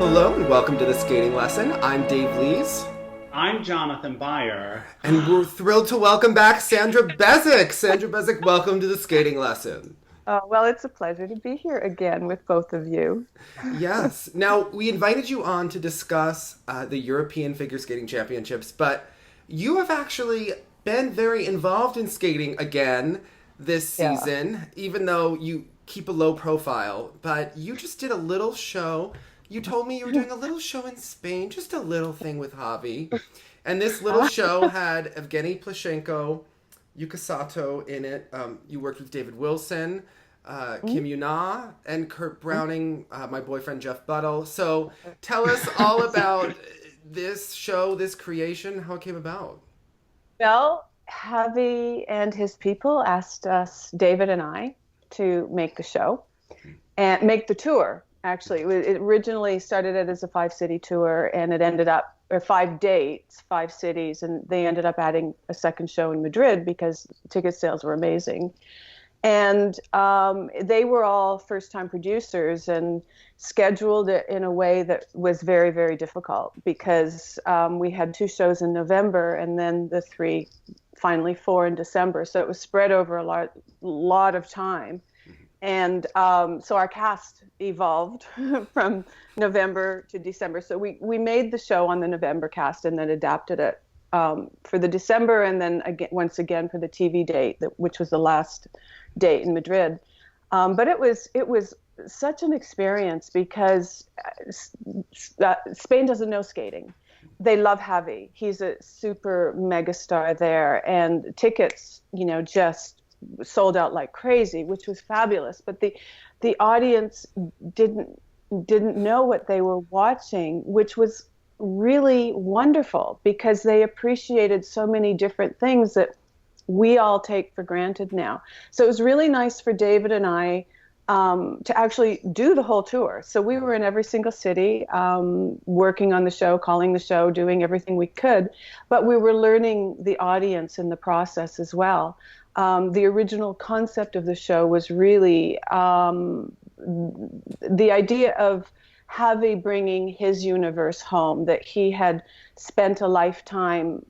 Hello and welcome to the skating lesson. I'm Dave Lees. I'm Jonathan Byer. And we're thrilled to welcome back Sandra Bezic. Sandra Bezic, welcome to the skating lesson. Well, it's a pleasure to be here again with both of you. Yes. Now, we invited you on to discuss the European Figure Skating Championships, but you have actually been very involved in skating again this season, even though you keep a low profile. But you just did a little show. You told me you were doing a little show in Spain, just a little thing with Javi. And this little show had Evgenia Plashenko, Yuka Sato in it. You worked with David Wilson, Kim Yuna, and Kurt Browning, my boyfriend Jeff Buttle. So tell us all about this show, this creation, how it came about. Well, Javi and his people asked us, David and I, to make the show and make the tour. Actually, it originally started out as a 5-city tour, and it ended up, or 5 dates, 5 cities, and they ended up adding a second show in Madrid because ticket sales were amazing. And they were all first-time producers and scheduled it in a way that was very, very difficult because we had 2 shows in November and then the finally 4 in December. So it was spread over a lot of time. And so our cast evolved from November to December. So we made the show on the November cast and then adapted it for the December and then once again for the TV date, which was the last date in Madrid. But it was such an experience because Spain doesn't know skating. They love Javi. He's a super megastar there, and tickets, just sold out like crazy, which was fabulous. But the audience didn't know what they were watching, which was really wonderful because they appreciated so many different things that we all take for granted now. So it was really nice for David and I to actually do the whole tour. So we were in every single city, working on the show, calling the show, doing everything we could, but we were learning the audience in the process as well. The original concept of the show was really the idea of Javi bringing his universe home, that he had spent a lifetime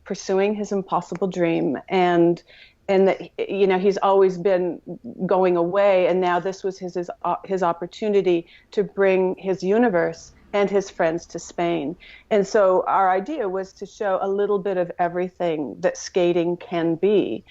pursuing his impossible dream, and that he's always been going away, and now this was his opportunity to bring his universe and his friends to Spain. And so our idea was to show a little bit of everything that skating can be,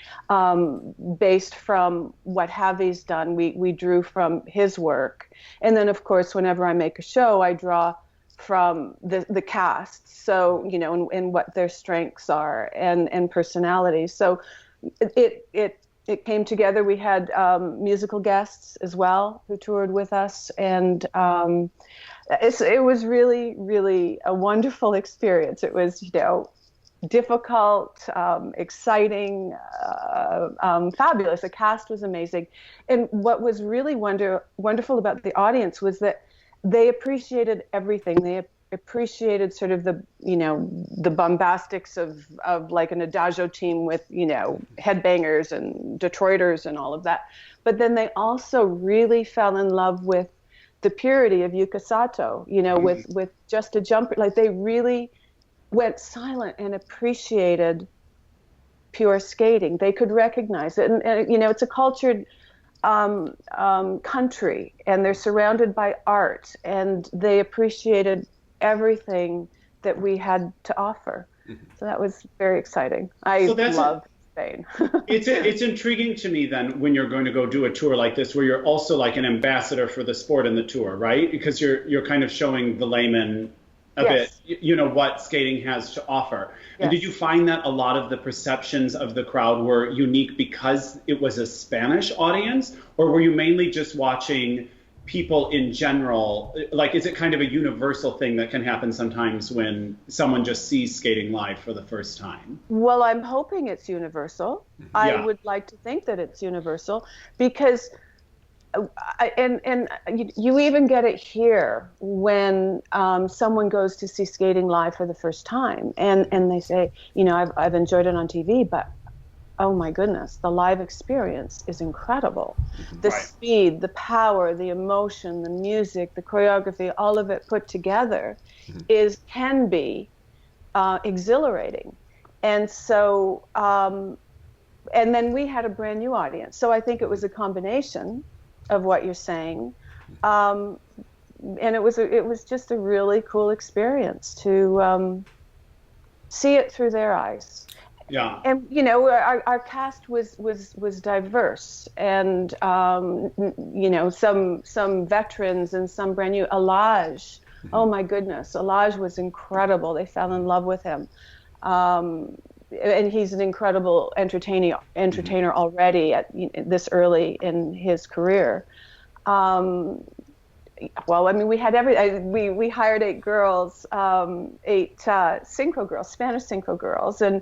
based from what Javi's done. We drew from his work. And then, of course, whenever I make a show, I draw from the cast, so, and what their strengths are and personalities. So it came together. We had musical guests as well who toured with us, and it was really, really a wonderful experience. It was, difficult, exciting, fabulous. The cast was amazing. And what was really wonderful about the audience was that they appreciated everything. They appreciated sort of the bombastics of like an Adagio team with, headbangers and Detroiters and all of that. But then they also really fell in love with the purity of Yuka Sato, with just a jumper. Like, they really went silent and appreciated pure skating. They could recognize it. And it's a cultured country, and they're surrounded by art, and they appreciated everything that we had to offer. So that was very exciting. I love Spain. It's intriguing to me then when you're going to go do a tour like this, where you're also like an ambassador for the sport and the tour, right? Because you're kind of showing the layman a bit, what skating has to offer. And did you find that a lot of the perceptions of the crowd were unique because it was a Spanish audience, or were you mainly just watching people in general? Like, is it kind of a universal thing that can happen sometimes when someone just sees skating live for the first time? Well, I'm hoping it's universal. I would like to think that it's universal because you even get it here when someone goes to see skating live for the first time, and they say, I've enjoyed it on TV, but oh my goodness, the live experience is incredible. The Right. speed, the power, the emotion, the music, the choreography, all of it put together can be exhilarating. And so, and then we had a brand new audience. So I think it was a combination of what you're saying. And it was just a really cool experience to see it through their eyes. Yeah. And our cast was diverse, and some veterans and some brand new. Alaj, oh my goodness, Alaj was incredible. They fell in love with him, and he's an incredible entertainer already at this early in his career. Well, I mean, we had we hired 8 girls, 8 synchro girls, Spanish synchro girls, and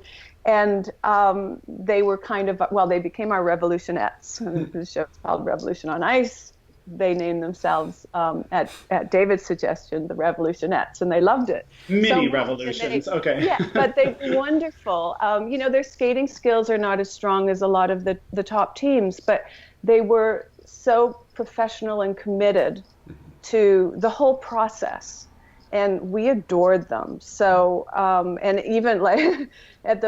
they were kind of, they became our revolutionettes. The show's called Revolution on Ice. They named themselves, at David's suggestion, the Revolutionettes, and they loved it. Mini revolutions, okay. Yeah, but they were wonderful. Their skating skills are not as strong as a lot of the top teams, but they were so professional and committed to the whole process, and we adored them. So, and even like at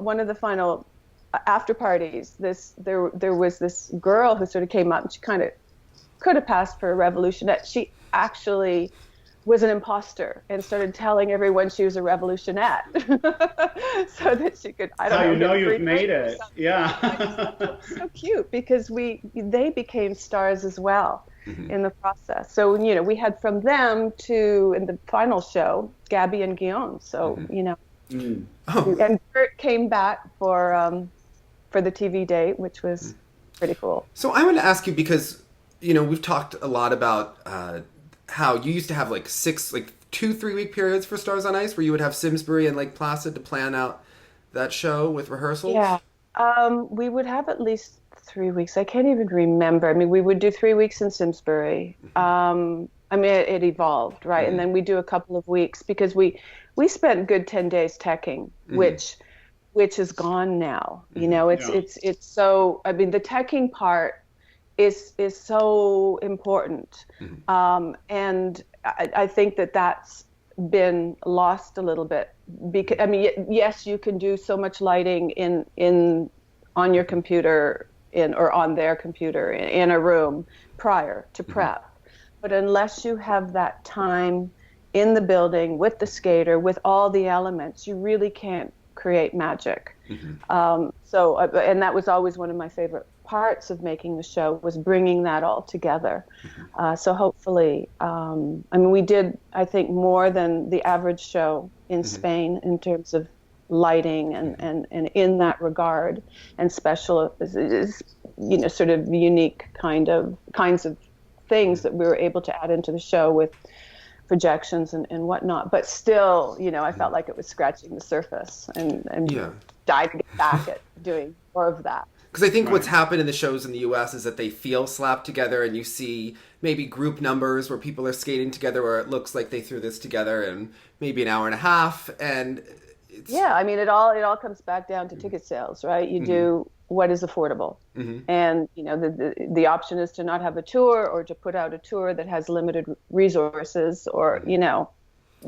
one of the final after parties, there was this girl who sort of came up, and she kind of could have passed for a revolutionette. She actually was an imposter and started telling everyone she was a revolutionette so that she could, you've made it. Yeah. So cute, because they became stars as well in the process. So, we had from them to, in the final show, Gabby and Guillaume. So, and Kurt came back for the TV date, which was pretty cool. So I want to ask you, because, we've talked a lot about how you used to have 2-3 week periods for Stars on Ice, where you would have Simsbury and Lake Placid to plan out that show with rehearsals. Yeah. We would have at least 3 weeks. I can't even remember. I mean, we would do 3 weeks in Simsbury. It evolved, right? And then we do a couple of weeks, because we spent good 10 days teching, which is gone now. It's so, the teching part is so important. And I think that's been lost a little bit, because yes, you can do so much lighting on your computer or on their computer in a room prior to prep, but unless you have that time in the building with the skater, with all the elements, you really can't create magic. And that was always one of my favorite parts of making the show, was bringing that all together. So hopefully, we did, I think, more than the average show in Spain in terms of lighting and in that regard, and special, sort of unique kinds of things that we were able to add into the show with projections and whatnot. But still, I felt like it was scratching the surface, and dying to get back at doing more of that. Because I think what's happened in the shows in the U.S. is that they feel slapped together, and you see maybe group numbers where people are skating together, where it looks like they threw this together in maybe an hour and a half. And it all comes back down to ticket sales, right? You do what is affordable, and the option is to not have a tour, or to put out a tour that has limited resources, or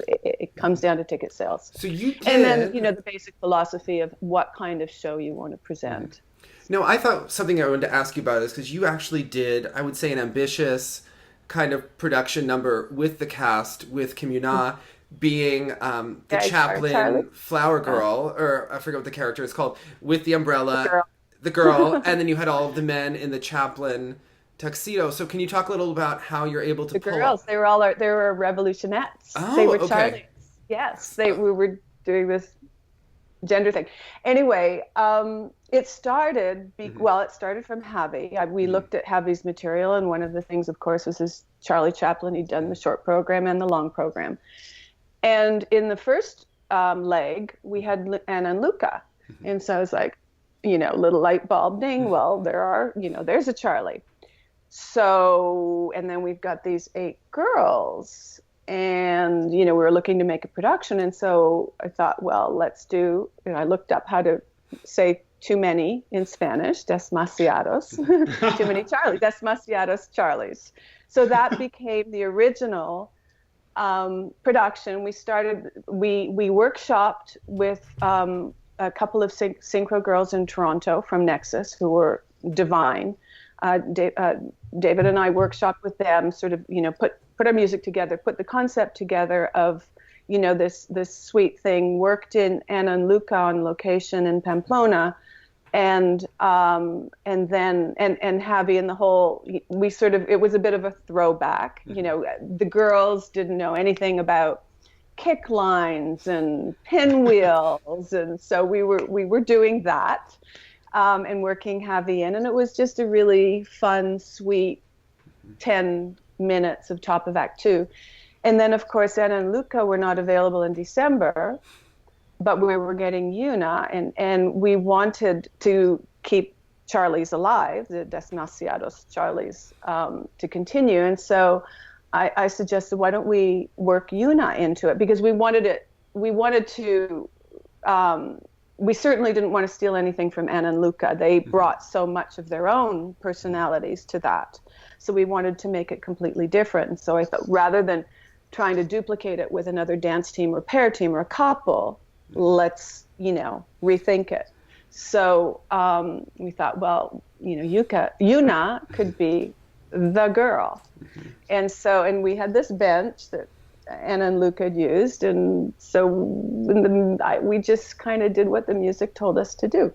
it comes down to ticket sales. So you did, and then the basic philosophy of what kind of show you want to present. No, I thought something I wanted to ask you about is, because you actually did, I would say, an ambitious kind of production number with the cast, with Yuna being the chaplain flower girl, or I forget what the character is called, with the umbrella, the girl, and then you had all of the men in the chaplain tuxedo. So can you talk a little about how you're able to pull girls? They were revolutionettes. Oh, they were okay. Charlies. Yes, we were doing this gender thing. Anyway, it started from Javi. We looked at Javi's material, and one of the things, of course, was his Charlie Chaplin. He'd done the short program and the long program. And in the first leg, we had Anna and Luca. And so I was like, little light bulb ding. Well, there's a Charlie. So, and then we've got these 8 girls, and, we were looking to make a production. And so I thought, well, let's do, I looked up how to say too many in Spanish, demasiados, too many Charlies, demasiados Charlies. So that became the original production. We workshopped with a couple of synchro girls in Toronto from Nexus who were divine. David and I workshopped with them, sort of, put our music together, put the concept together of, this sweet thing, worked in Ana and Luca on location in Pamplona, and then Javi and the whole, it was a bit of a throwback. The girls didn't know anything about kick lines and pinwheels, and so we were doing that, and working Javi in, and it was just a really fun, sweet 10 minutes of top of Act 2. And then, of course, Anna and Luca were not available in December, but we were getting Yuna, and we wanted to keep Charlie's alive, the Desmasiados Charlie's, to continue. And so I suggested, why don't we work Yuna into it? Because we certainly didn't want to steal anything from Anna and Luca. They brought so much of their own personalities to that. So we wanted to make it completely different. And so I thought, rather than trying to duplicate it with another dance team or pair team or a couple, let's, rethink it. So we thought, well, Yuna could be the girl. And we had this bench that Anna and Luca had used, and so we just kind of did what the music told us to do.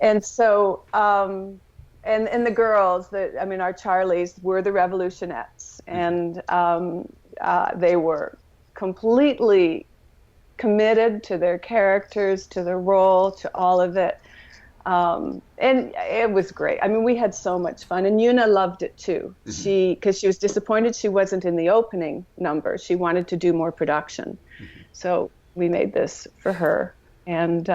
And so, and the girls, our Charlies were the Revolutionettes, and they were completely committed to their characters, to their role, to all of it. And it was great. We had so much fun, and Yuna loved it too. Because she was disappointed she wasn't in the opening number. She wanted to do more production. So we made this for her, and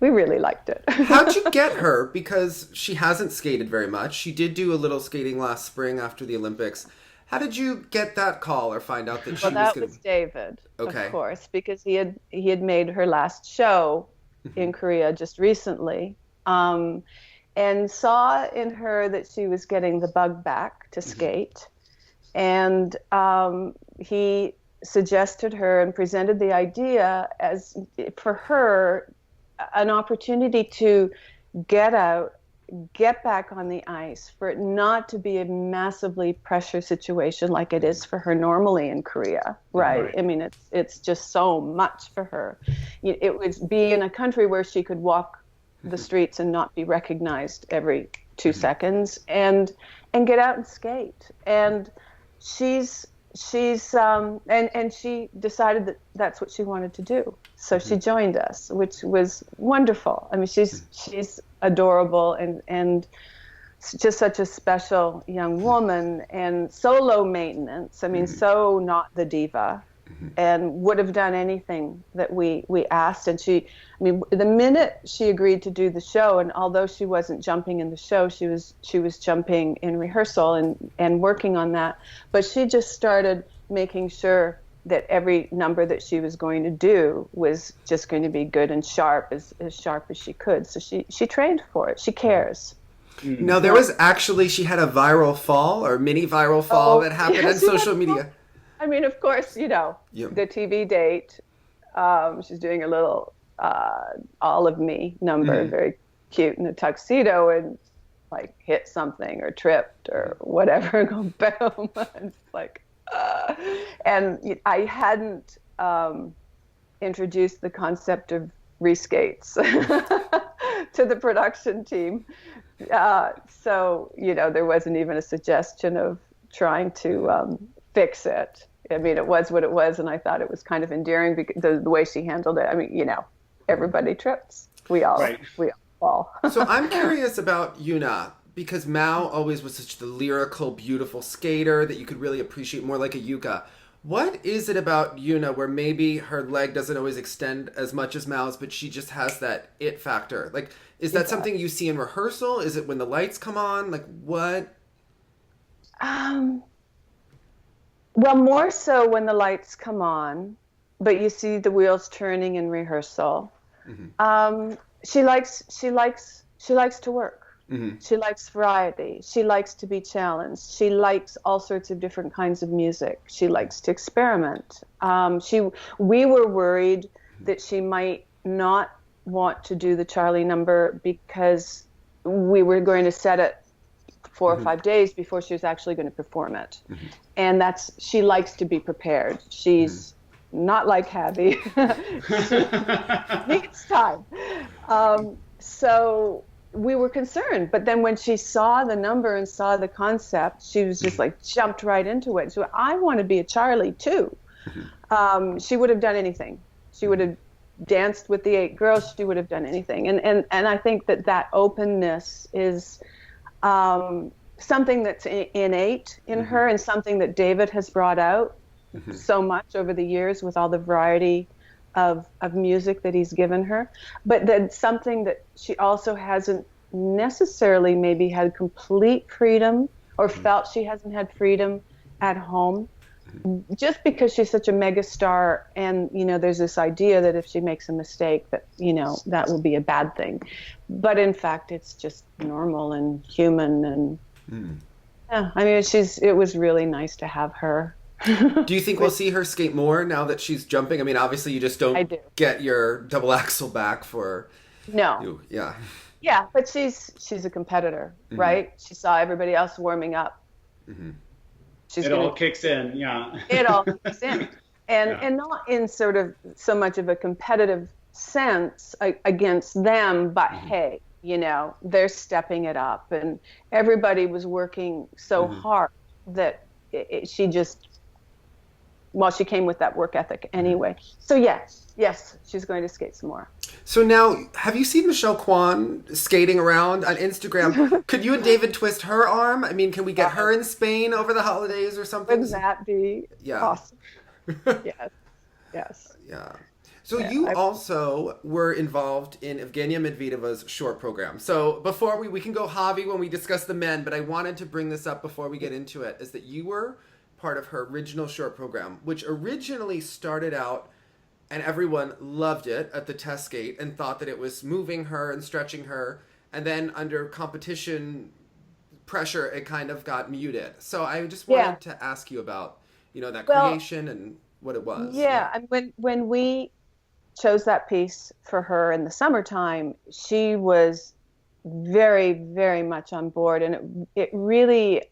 we really liked it. How'd you get her? Because she hasn't skated very much. She did do a little skating last spring after the Olympics. How did you get that call or find out that she was going to... Well, that was David, of course, because he had made her last show in Korea just recently, and saw in her that she was getting the bug back to skate. And he suggested her and presented the idea as, for her, an opportunity to get out, get back on the ice, for it not to be a massively pressure situation like it is for her normally in Korea, right? It's just so much for her. It would be in a country where she could walk the streets and not be recognized every 2 seconds, and get out and skate. And she's and she decided that that's what she wanted to do. So she joined us, which was wonderful. She's adorable and just such a special young woman, and so low maintenance. So not the diva, and would have done anything that we asked. And she, the minute she agreed to do the show, and although she wasn't jumping in the show, she was jumping in rehearsal and working on that. But she just started making sure that every number that she was going to do was just going to be good and sharp as she could. So she trained for it. She cares. Now, there was actually, she had a viral fall or mini viral fall that happened on social media. Of course, the TV date, she's doing a little All of Me number, very cute in a tuxedo, and hit something or tripped or whatever, go boom. And it's and I hadn't introduced the concept of reskates to the production team. So, there wasn't even a suggestion of trying to fix it. It was what it was, and I thought it was kind of endearing because the way she handled it. Everybody trips. We all fall. So I'm curious about Yuna, because Mao always was such the lyrical, beautiful skater that you could really appreciate, more like a Yuka. What is it about Yuna where maybe her leg doesn't always extend as much as Mao's, but she just has that it factor? Is that something you see in rehearsal? Is it when the lights come on? What? Well, more so when the lights come on, but you see the wheels turning in rehearsal. she likes to work. Mm-hmm. She likes variety. She likes to be challenged. She likes all sorts of different kinds of music. She likes to experiment. We were worried that she might not want to do the Charlie number because we were going to set it 4 or 5 days before she was actually going to perform it. Mm-hmm. And she likes to be prepared. She's not like Javi. She needs time. So we were concerned, but then when she saw the number and saw the concept, she was just like jumped right into it. So I want to be a Charlie too. She would have done anything. She would have danced with the 8 girls. She would have done anything. And I think that openness is something that's innate in her, and something that David has brought out so much over the years with all the variety of music that he's given her, but then something that she also hasn't necessarily maybe had complete freedom, or felt she hasn't had freedom at home, just because she's such a mega star. And there's this idea that if she makes a mistake that that will be a bad thing, but in fact it's just normal and human. And yeah, I mean, it was really nice to have her. Do you think we'll see her skate more now that she's jumping? I mean, obviously you just don't get your double axel back for you. Yeah. Yeah, but she's a competitor, right? She saw everybody else warming up. It all kicks in, yeah. It all kicks in. And not in sort of so much of a competitive sense against them, but hey, they're stepping it up, and everybody was working so hard that she just, she came with that work ethic anyway. So yes, she's going to skate some more. So now, have you seen Michelle Kwan skating around on Instagram? Could you and David twist her arm? I mean, can we get her in Spain over the holidays or something? Wouldn't that be awesome? Yes. Yeah. So you also were involved in Evgenia Medvedeva's short program. So before we can go Javi when we discuss the men, but I wanted to bring this up before we get into it, is that you were part of her original short program, which originally started out, and everyone loved it at the test skate and thought that it was moving her and stretching her. And then under competition pressure, it kind of got muted. So I just wanted to ask you about, that creation and what it was. Yeah. And when we chose that piece for her in the summertime, she was very, very much on board. And it really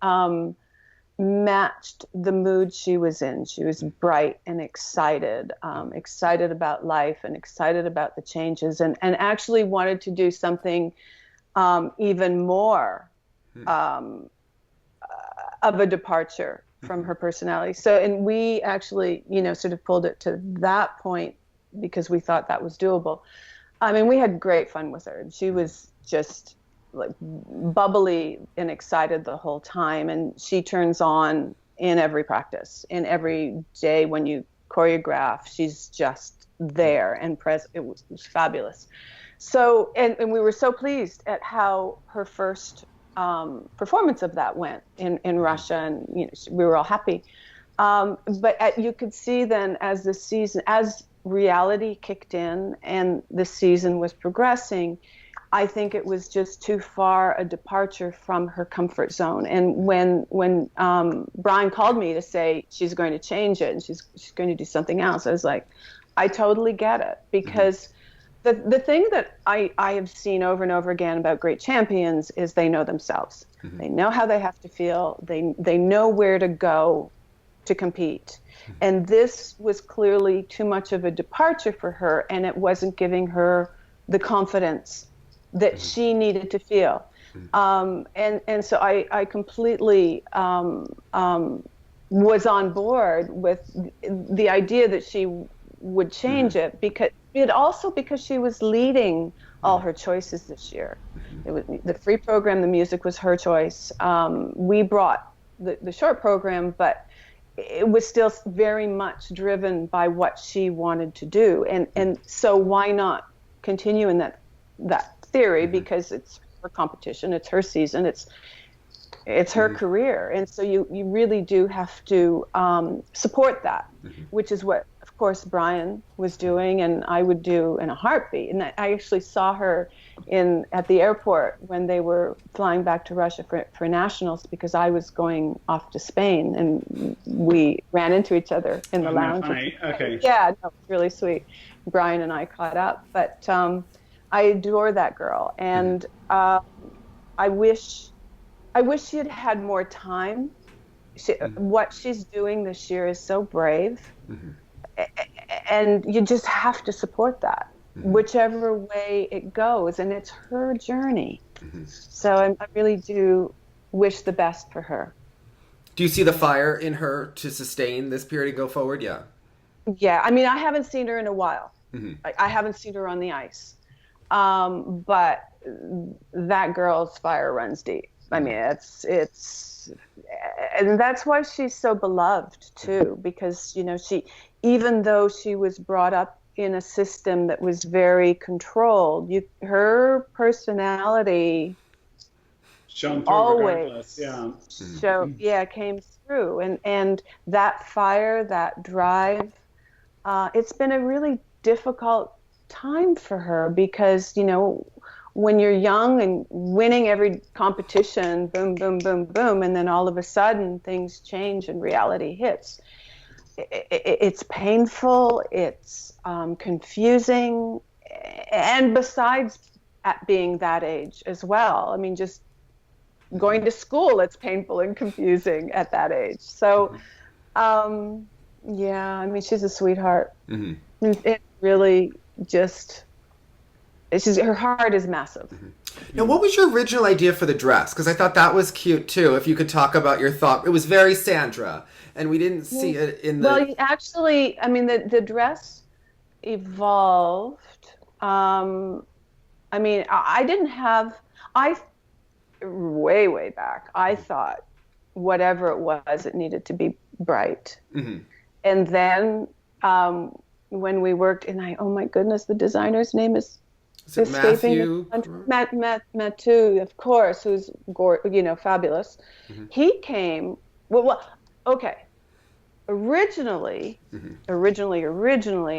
matched the mood she was in. She was bright and excited, excited about life and excited about the changes, and actually wanted to do something even more of a departure from her personality. So, and we actually, sort of pulled it to that point because we thought that was doable. I mean, we had great fun with her. She was just like bubbly and excited the whole time, and she turns on in every practice, in every day when you choreograph. She's just there and present. It was fabulous. So and we were so pleased at how her first performance of that went in Russia, and we were all happy. But you could see then as reality kicked in and the season was progressing, I think it was just too far a departure from her comfort zone. And when Brian called me to say she's going to change it and she's going to do something else, I was like, I totally get it. Because the thing that I have seen over and over again about great champions is they know themselves. They know how they have to feel. They know where to go to compete. And this was clearly too much of a departure for her, and it wasn't giving her the confidence that she needed to feel. And so I completely was on board with the idea that she would change it, because she was leading all her choices this year. It was the free program, the music was her choice. We brought the short program, but it was still very much driven by what she wanted to do. And so why not continue in that theory, because it's her competition, it's her season, it's her career, and so you really do have to support that, which is what, of of course, Brian was doing, and I would do in a heartbeat. And I actually saw her at the airport when they were flying back to Russia for nationals, because I was going off to Spain, and we ran into each other in the lounge. Okay. Yeah, no, it's really sweet. Brian and I caught up, but I adore that girl, and I wish she had had more time. What she's doing this year is so brave, and you just have to support that, whichever way it goes, and it's her journey. So I really do wish the best for her. Do you see the fire in her to sustain this period and go forward? Yeah. Yeah, I mean, I haven't seen her in a while. I haven't seen her on the ice, but that girl's fire runs deep. I mean, it's, and that's why she's so beloved too, because, you know, even though she was brought up in a system that was very controlled, her personality always came through, and that fire, that drive, it's been a really difficult time for her, because, you know, when you're young and winning every competition, boom, boom, boom, boom, and then all of a sudden things change and reality hits. It's painful, it's confusing, and besides at being that age as well, I mean, just going to school, it's painful and confusing at that age. So, yeah, I mean, she's a sweetheart. It really just... her heart is massive. Now, what was your original idea for the dress? Because I thought that was cute too. If you could talk about your thought, it was very Sandra, and we didn't see it in the. Well, actually, I mean, the dress evolved. I mean, I didn't have. Way back, I thought whatever it was, it needed to be bright, and then when we worked, and oh my goodness, the designer's name is. Is it Matthew? Matthew, of course, who's fabulous. He came. Okay. Originally,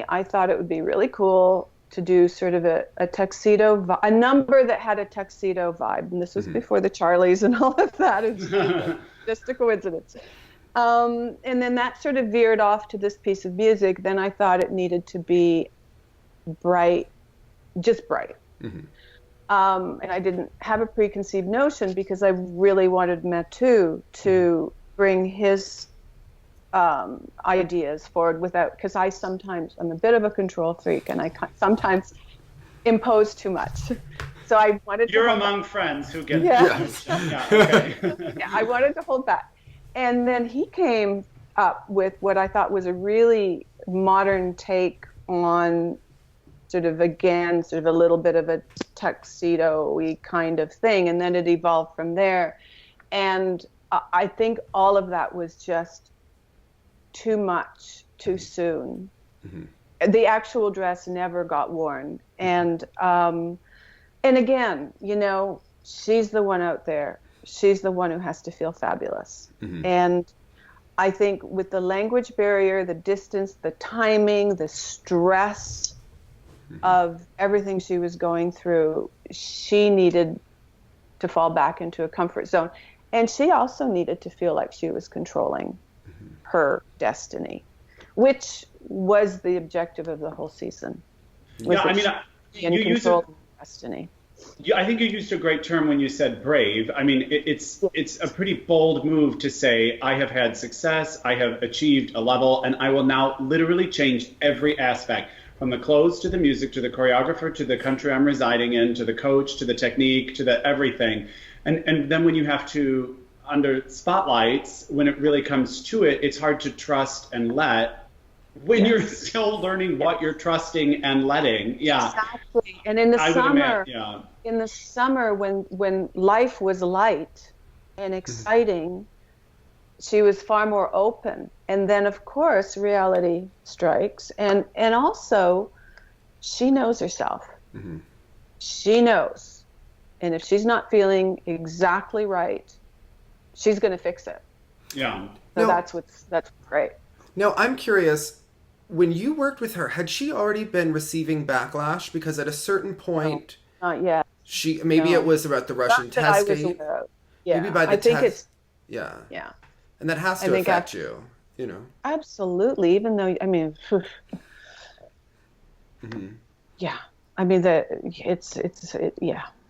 I thought it would be really cool to do sort of a tuxedo, a number that had a tuxedo vibe, and this was before the Charlies and all of that. It's just a coincidence. And then that sort of veered off to this piece of music. Then I thought it needed to be bright. Just bright. And I didn't have a preconceived notion, because I really wanted Mathieu to bring his ideas forward because I'm a bit of a control freak, and I sometimes impose too much. So I wanted You're among friends who get I wanted to hold back. And then he came up with what I thought was a really modern take on sort of a little bit of a tuxedo-y kind of thing. And then it evolved from there. And I think all of that was just too much, too soon. The actual dress never got worn. And again, you know, she's the one out there. She's the one who has to feel fabulous. And I think with the language barrier, the distance, the timing, the stress of everything she was going through, she needed to fall back into a comfort zone. And she also needed to feel like she was controlling her destiny, which was the objective of the whole season. Yeah, I mean, you used destiny. I think you used a great term when you said brave. I mean, it's a pretty bold move to say, I have had success, I have achieved a level, and I will now literally change every aspect, from the clothes to the music to the choreographer to the country I'm residing in to the coach to the technique to the everything. And then when you have to, under spotlights, when it really comes to it, it's hard to trust and let when you're still learning what you're trusting and letting. Yeah. Exactly. And in the summer, when life was light and exciting, she was far more open. And then, of course, reality strikes. And also, she knows herself. She knows. And if she's not feeling exactly right, she's going to fix it. Yeah. So that's great. Now, I'm curious, when you worked with her, had she already been receiving backlash? Because at a certain point, not yet. It was about the Russian test gate. Yeah, maybe by the I think test. Yeah. And that has to affect you, you know. Absolutely. Even though, I mean, yeah. I mean,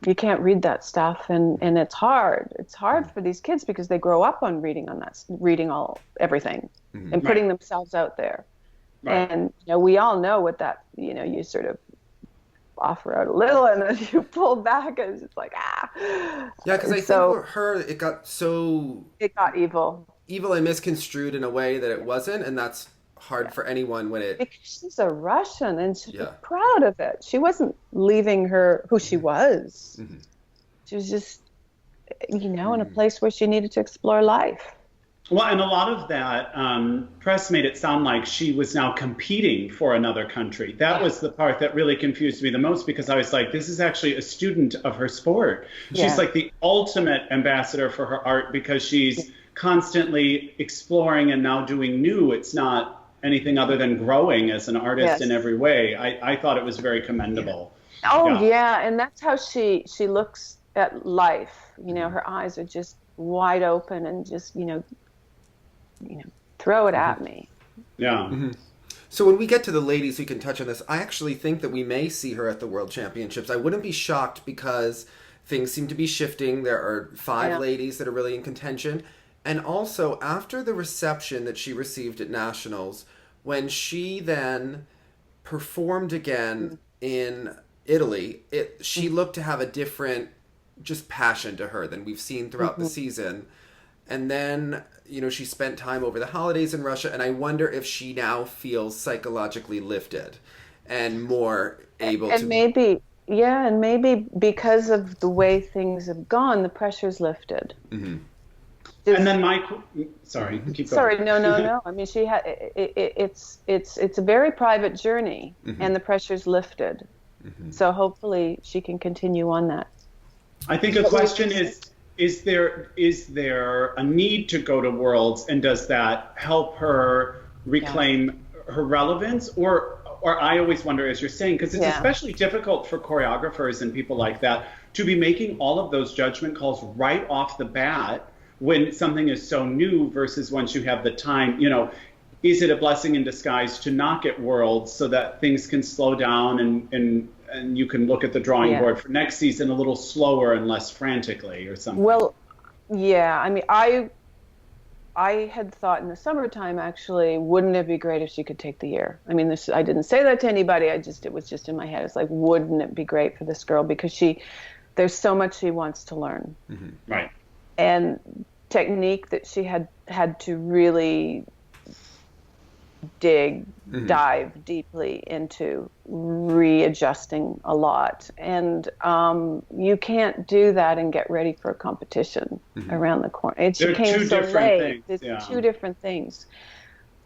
you can't read that stuff, and it's hard. It's hard for these kids because they grow up on reading everything and putting themselves out there. Right. And we all know what that, you sort of offer out a little and then you pull back and it's like, Yeah, because I think for her, it got evil and misconstrued in a way that it wasn't, and that's hard for anyone when it... Because she's a Russian and she's proud of it. She wasn't leaving who she was. Mm-hmm. She was just, in a place where she needed to explore life. Well, and a lot of that press made it sound like she was now competing for another country. That was the part that really confused me the most, because I was like, this is actually a student of her sport. She's like the ultimate ambassador for her art because she's constantly exploring and now doing new. It's not anything other than growing as an artist in every way. I thought it was very commendable. And that's how she looks at life. Her eyes are just wide open and just, throw it at me. Yeah. Mm-hmm. So when we get to the ladies, we can touch on this. I actually think that we may see her at the World Championships. I wouldn't be shocked because things seem to be shifting. There are 5 ladies that are really in contention. And also, after the reception that she received at Nationals, when she then performed again in Italy, she looked to have a different just passion to her than we've seen throughout the season. And then, she spent time over the holidays in Russia, and I wonder if she now feels psychologically lifted and more able to... Maybe because of the way things have gone, the pressure's lifted. Mm-hmm. And then sorry, keep going. Sorry, no. I mean, she had it's a very private journey, and the pressure's lifted. Mm-hmm. So hopefully she can continue on that. I think a question is there a need to go to Worlds, and does that help her reclaim her relevance? Or I always wonder, as you're saying, because it's especially difficult for choreographers and people like that to be making all of those judgment calls right off the bat when something is so new versus once you have the time. Is it a blessing in disguise to not get Worlds so that things can slow down and you can look at the drawing board for next season a little slower and less frantically or something? Well, yeah. I mean, I had thought in the summertime, actually, wouldn't it be great if she could take the year? I mean, I didn't say that to anybody. It was just in my head. It's like, wouldn't it be great for this girl? Because there's so much she wants to learn. Mm-hmm. Right. And technique that she had to really dive deeply into, readjusting a lot. And you can't do that and get ready for a competition around the corner. It came so late. There's 2 different things.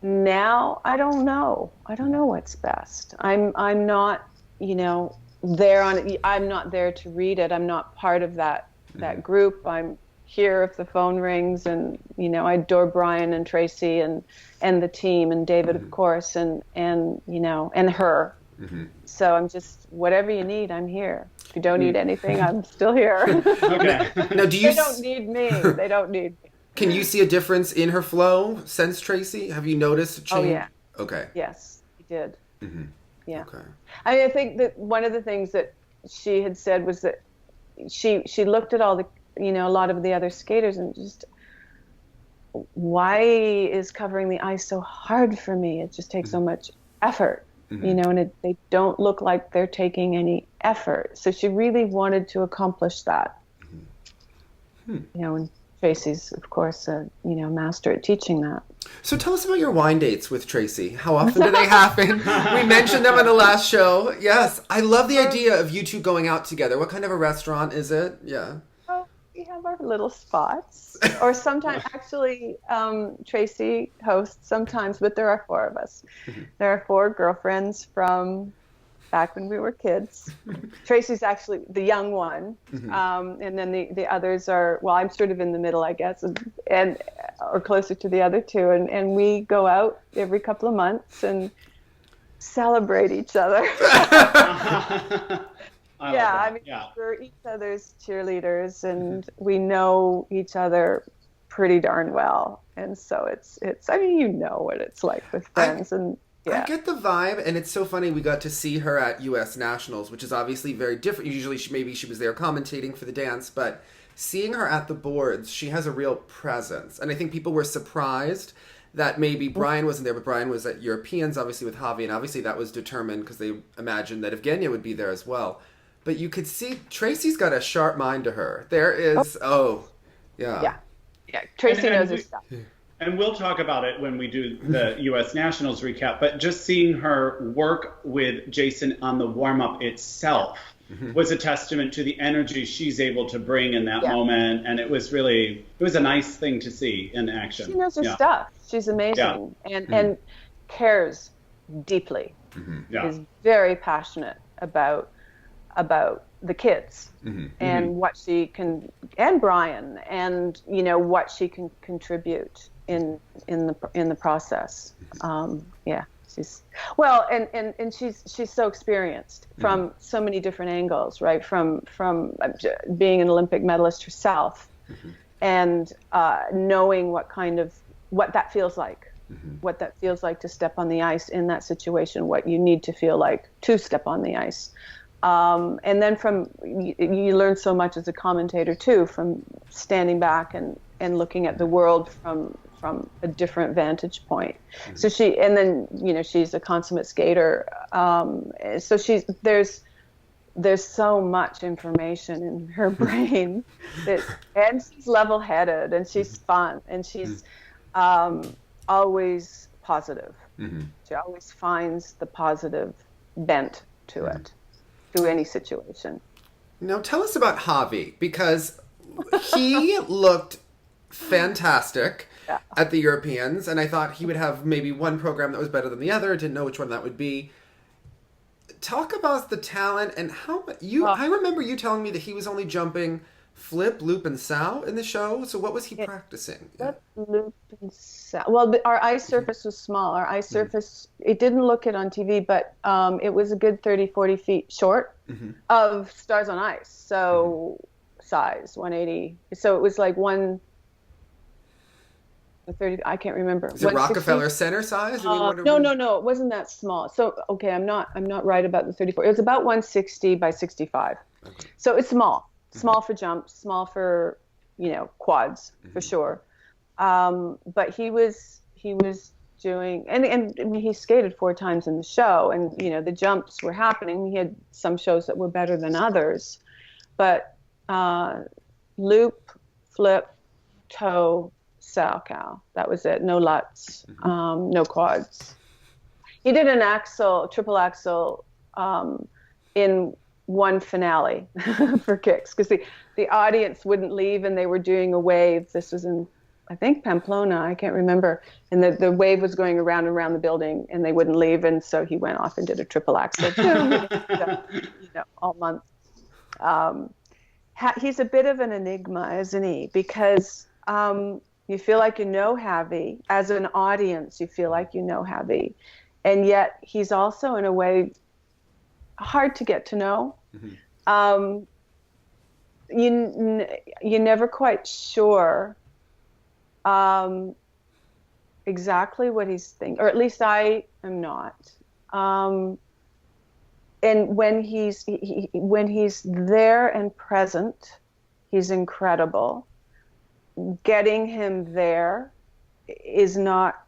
Now, I don't know what's best. I'm not, there on it. I'm not there to read it. I'm not part of that group. I'm here if the phone rings, and I adore Brian and Tracy and the team and David, of course, and her. Mm-hmm. So I'm just, whatever you need, I'm here. If you don't need anything, I'm still here. Okay. Now, they don't need me. They don't need me. Can you see a difference in her flow since Tracy? Have you noticed a change? Oh, yeah. Okay. Yes, I did. Mm-hmm. Yeah. Okay. I think that one of the things that she had said was that she looked at all the, a lot of the other skaters and just, why is covering the ice so hard for me? It just takes so much effort, and they don't look like they're taking any effort. So she really wanted to accomplish that. And Tracy's, of course, a master at teaching that. So tell us about your wine dates with Tracy. How often do they happen? We mentioned them on the last show. Yes, I love the idea of you two going out together. What kind of a restaurant is it? Yeah. We have our little spots, or sometimes actually Tracy hosts sometimes, but there are 4 of us. There are 4 girlfriends from back when we were kids. Tracy's actually the young one, and then the others are, well, I'm sort of in the middle, I guess, and or closer to the other 2, and we go out every couple of months and celebrate each other. I mean, we're each other's cheerleaders, and we know each other pretty darn well. And so it's I mean, you know what it's like with friends. I get the vibe, and it's so funny. We got to see her at U.S. Nationals, which is obviously very different. Usually maybe she was there commentating for the dance, but seeing her at the boards, she has a real presence. And I think people were surprised that maybe Brian wasn't there, but Brian was at Europeans, obviously with Javi, and obviously that was determined because they imagined that Evgenia would be there as well. But you could see Tracy's got a sharp mind to her. There is, Yeah, Tracy knows her stuff. And we'll talk about it when we do the U.S. Nationals recap, but just seeing her work with Jason on the warm-up itself was a testament to the energy she's able to bring in that moment. And it was a nice thing to see in action. She knows her stuff. She's amazing and cares deeply. Is very passionate about the kids and what she can, and Brian, and what she can contribute in the process. She's and she's so experienced from so many different angles, right? From being an Olympic medalist herself, and knowing what that feels like, what that feels like to step on the ice in that situation, what you need to feel like to step on the ice. And then you learn so much as a commentator too, from standing back and looking at the world from a different vantage point. So she's a consummate skater. So there's so much information in her brain and she's level-headed, and she's fun, and she's always positive. She always finds the positive bent to it. To any situation. Now tell us about Javi, because he looked fantastic at the Europeans, and I thought he would have maybe one program that was better than the other. Didn't know which one that would be. Talk about the talent and how I remember you telling me that he was only jumping flip, loop, and sow in the show. So what was he practicing? Flip, loop, and sow. Well, our ice surface was small. Our ice surface, it didn't look it on TV, but it was a good 30, 40 feet short of Stars on Ice. So size, 180. So it was like 130, I can't remember. Is it Rockefeller Center size? No, it wasn't that small. So, okay, I'm not right about the 34. It was about 160 by 65. Okay. So it's small. Small for jumps, small for, quads, for sure. But he was doing, and he skated 4 times in the show, and, the jumps were happening. We had some shows that were better than others. But loop, flip, toe, sow cow. That was it. No luts, no quads. He did an triple axel in one finale for kicks, because the audience wouldn't leave, and they were doing a wave. This was in, I think, Pamplona, I can't remember, and the wave was going around and around the building, and they wouldn't leave, and so he went off and did a triple axel all month. He's a bit of an enigma, isn't he? Because you feel like Javi. As an audience, you feel like Javi, and yet he's also, in a way, hard to get to know. You're never quite sure exactly what he's thinking, or at least I am not. And when he's there and present, he's incredible. Getting him there is not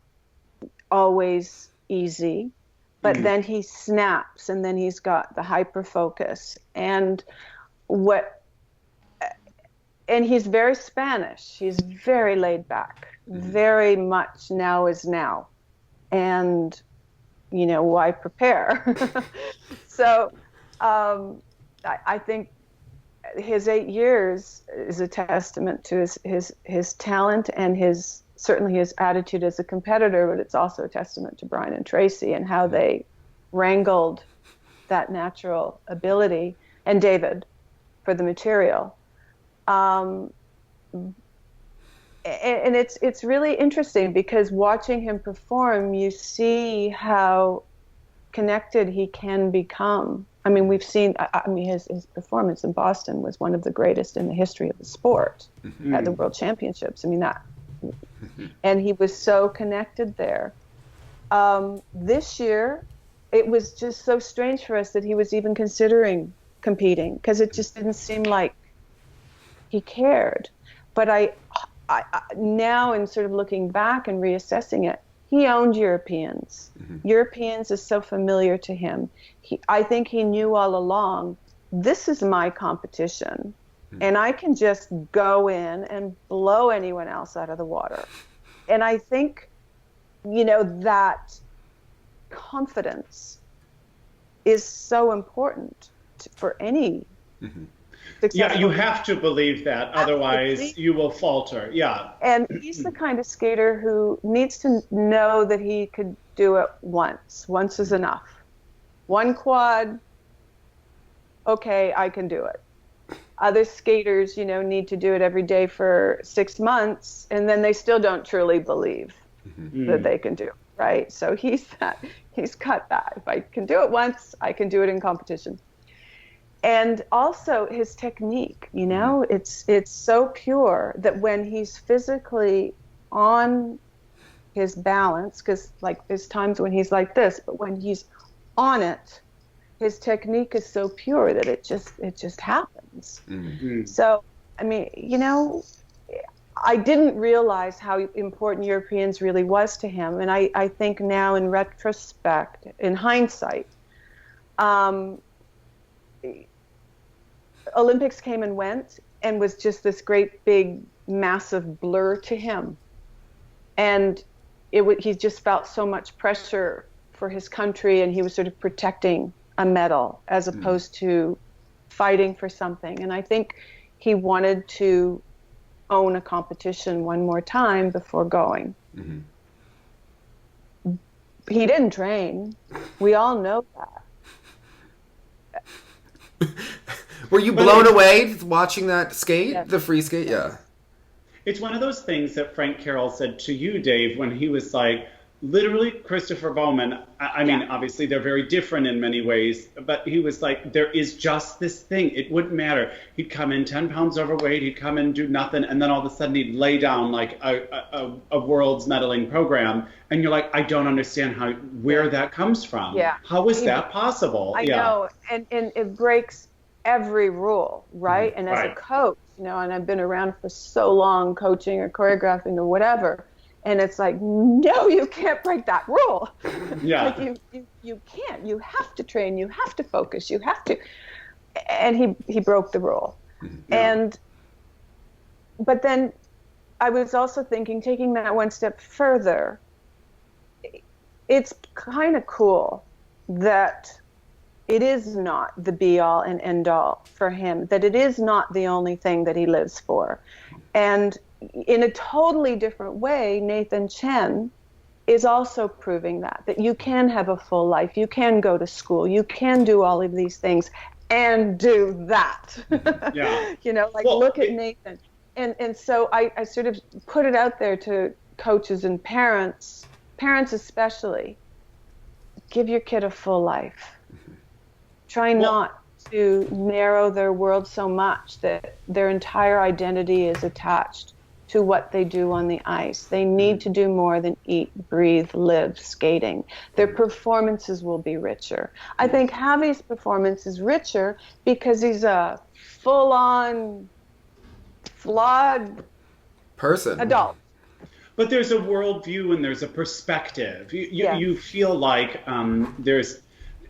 always easy. But then he snaps, and then he's got the hyper focus, and he's very Spanish. He's very laid back, very much now is now, and why prepare? So I think his 8 years is a testament to his talent and certainly his attitude as a competitor, but it's also a testament to Brian and Tracy and how they wrangled that natural ability, and David for the material. And it's really interesting, because watching him perform, you see how connected he can become. I mean, we've seen, his performance in Boston was one of the greatest in the history of the sport at the World Championships. I mean, and he was so connected there. This year, it was just so strange for us that he was even considering competing, because it just didn't seem like he cared. But I now, in sort of looking back and reassessing it, he owned Europeans. Europeans is so familiar to him. I think he knew all along, this is my competition, and I can just go in and blow anyone else out of the water. And I think, that confidence is so important for any Yeah, you have to believe that, otherwise you will falter. Yeah. And he's the kind of skater who needs to know that he could do it once. Once is enough. One quad, okay, I can do it. Other skaters, need to do it every day for 6 months, and then they still don't truly believe that they can do it, right? So he's cut that. If I can do it once, I can do it in competition. And also his technique, it's so pure that when he's physically on his balance, because like there's times when he's like this, but when he's on it, his technique is so pure that it just happens. So, I mean, I didn't realize how important Europeans really was to him. And I think now in retrospect, in hindsight, Olympics came and went and was just this great big massive blur to him. And he just felt so much pressure for his country, and he was sort of protecting a medal as opposed to fighting for something. And I think he wanted to own a competition one more time before going. He didn't train. We all know that. Were you blown away watching that skate, the free skate? Yeah. It's one of those things that Frank Carroll said to you, Dave, when he was like, literally, Christopher Bowman, I mean, obviously they're very different in many ways, but he was like, there is just this thing. It wouldn't matter. He'd come in 10 pounds overweight, he'd come in, do nothing, and then all of a sudden he'd lay down like a world's medaling program, and you're like, I don't understand where that comes from. Yeah. How is that possible? I know, and it breaks every rule, right? And as a coach, and I've been around for so long coaching or choreographing or whatever, and it's like, no, you can't break that rule. Yeah. Like you can't. You have to train. You have to focus. You have to. And he broke the rule. Yeah. But then I was also thinking, taking that one step further, it's kind of cool that it is not the be-all and end-all for him, that it is not the only thing that he lives for. And in a totally different way, Nathan Chen is also proving that you can have a full life, you can go to school, you can do all of these things and do that. Yeah. Look at Nathan. And so I sort of put it out there to coaches and parents especially, give your kid a full life. Try not to narrow their world so much that their entire identity is attached to what they do on the ice. They need to do more than eat, breathe, live skating. Their performances will be richer. I think Javi's performance is richer because he's a full-on, flawed person, adult. But there's a worldview and there's a perspective. You feel like there's,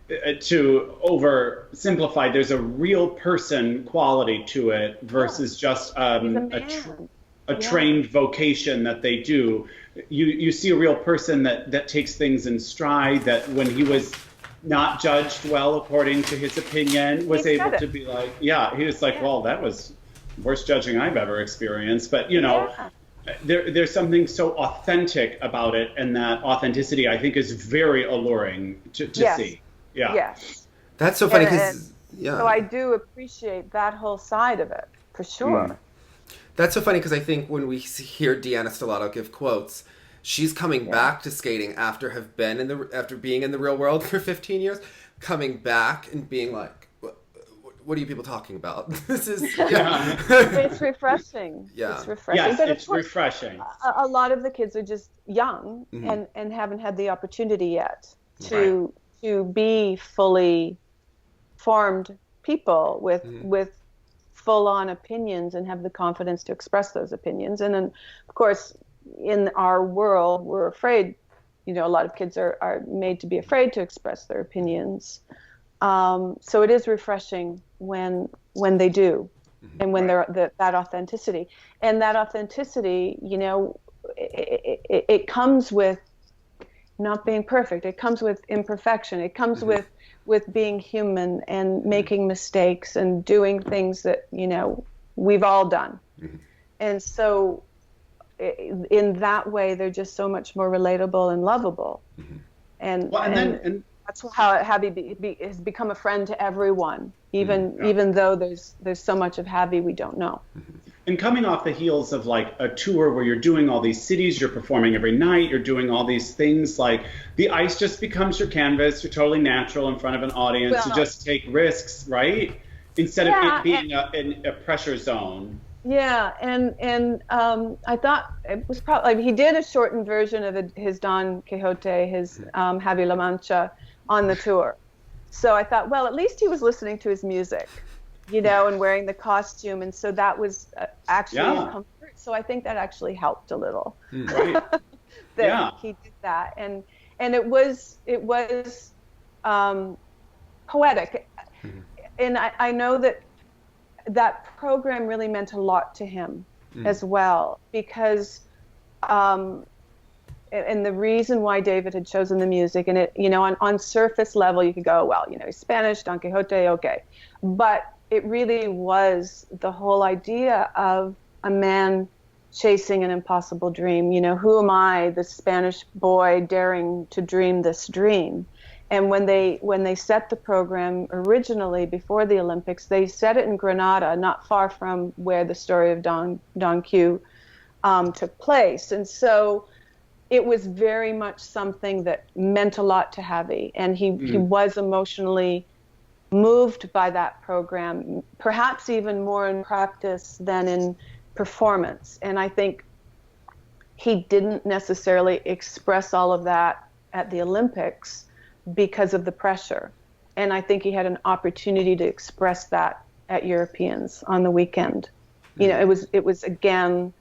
to oversimplify, there's a real person quality to it versus just a trained vocation that they do. You see a real person that takes things in stride, that when he was not judged well according to his opinion, was able to be like, he was like, well, that was worst judging I've ever experienced. But, there's something so authentic about it, and that authenticity, I think, is very alluring to see. Yeah. Yes. That's so funny because, So I do appreciate that whole side of it, for sure. That's so funny because I think when we hear Deanna Stellato give quotes, She's coming back to skating after being in the real world for 15 years, coming back and being like, what are you people talking about? This is It's refreshing. Yeah. It's refreshing. Yes, but it's refreshing. A lot of the kids are just young and haven't had the opportunity yet to be fully formed people with full-on opinions and have the confidence to express those opinions. And then, of course, in our world, we're afraid. A lot of kids are made to be afraid to express their opinions. So it is refreshing when they do, and when they're that authenticity. And that authenticity, it comes with not being perfect. It comes with imperfection. It comes with being human and making mistakes and doing things that we've all done. And so in that way, they're just so much more relatable and lovable. And that's how Javi has become a friend to everyone, even though there's so much of Javi we don't know. And coming off the heels of like a tour where you're doing all these cities, you're performing every night, you're doing all these things, like the ice just becomes your canvas. You're totally natural in front of an audience. You just take risks, right? Instead of it being a pressure zone. Yeah, and I thought it was probably he did a shortened version of his Don Quixote, his Javi La Mancha on the tour. So I thought, well, at least he was listening to his music, and wearing the costume, and so that was actually a comfort. So I think that actually helped a little. Right. that he did that, and it was poetic, and I know that program really meant a lot to him as well, because and the reason why David had chosen the music, and it, on surface level, you could go, well, he's Spanish, Don Quixote, okay. But it really was the whole idea of a man chasing an impossible dream. Who am I, the Spanish boy, daring to dream this dream? And when they set the program originally before the Olympics, they set it in Granada, not far from where the story of Don Q took place. And so it was very much something that meant a lot to Javi, and he was emotionally moved by that program, perhaps even more in practice than in performance. And I think he didn't necessarily express all of that at the Olympics because of the pressure. And I think he had an opportunity to express that at Europeans on the weekend. It was again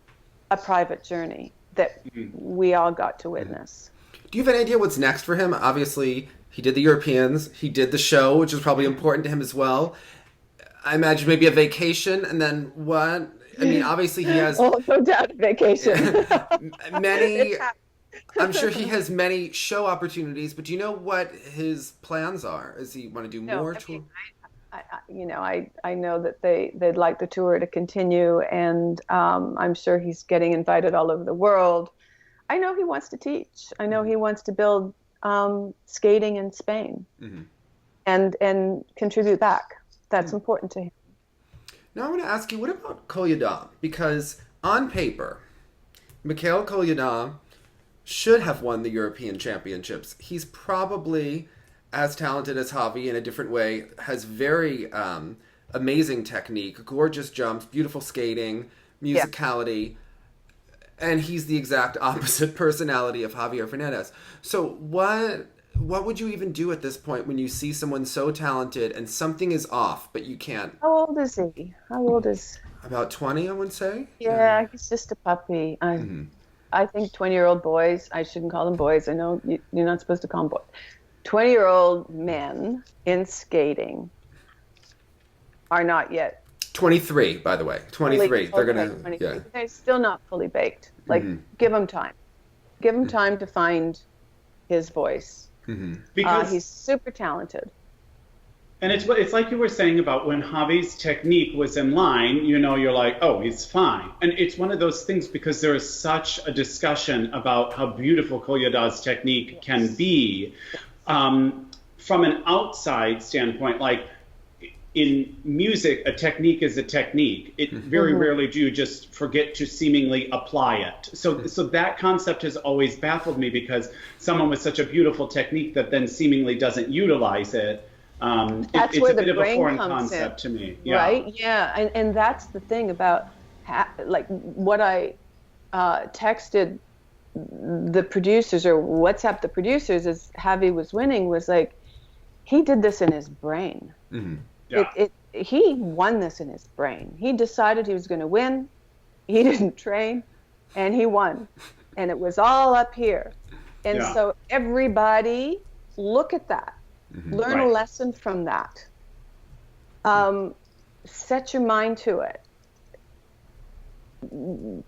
a private journey that we all got to witness. Do you have any idea what's next for him? Obviously, he did the Europeans, he did the show, which is probably important to him as well. I imagine maybe a vacation, and then what? I mean, obviously he has... Oh, no doubt a vacation. I'm sure he has many show opportunities, but do you know what his plans are? Does he want to do more tour? I know that they'd like the tour to continue, and I'm sure he's getting invited all over the world. I know he wants to teach. I know he wants to build skating in Spain and contribute back. That's important to him. Now I want to ask you, what about Kolyada? Because on paper, Mikhail Kolyada should have won the European Championships. He's probably as talented as Javi in a different way, has very amazing technique, gorgeous jumps, beautiful skating, musicality, and he's the exact opposite personality of Javier Fernandez. So what would you even do at this point when you see someone so talented and something is off, but you can't? How old is he? About 20, I would say. Yeah, he's just a puppy. I think 20-year-old boys, I shouldn't call them boys. I know you're not supposed to call them boys. 20-year-old men in skating are not yet 23, by the way. 23. They're going to... 23. Yeah. They're still not fully baked. Like, give them time. Give him time to find his voice. Because he's super talented. And it's like you were saying about when Javi's technique was in line, you're like, oh, he's fine. And it's one of those things because there is such a discussion about how beautiful Kolyada's technique can be. From an outside standpoint, like, in music, a technique is a technique. It very rarely do you just forget to seemingly apply it. So that concept has always baffled me, because someone with such a beautiful technique that then seemingly doesn't utilize it, it's a bit of a foreign concept to me. Yeah. Right? Yeah, and that's the thing about like what I texted the producers or WhatsApp the producers as Javi was winning was like, he did this in his brain. Mm-hmm. Yeah. He won this in his brain. He decided he was going to win. He didn't train, and he won. And it was all up here. And so everybody look at that. Mm-hmm. Learn a lesson from that. Set your mind to it.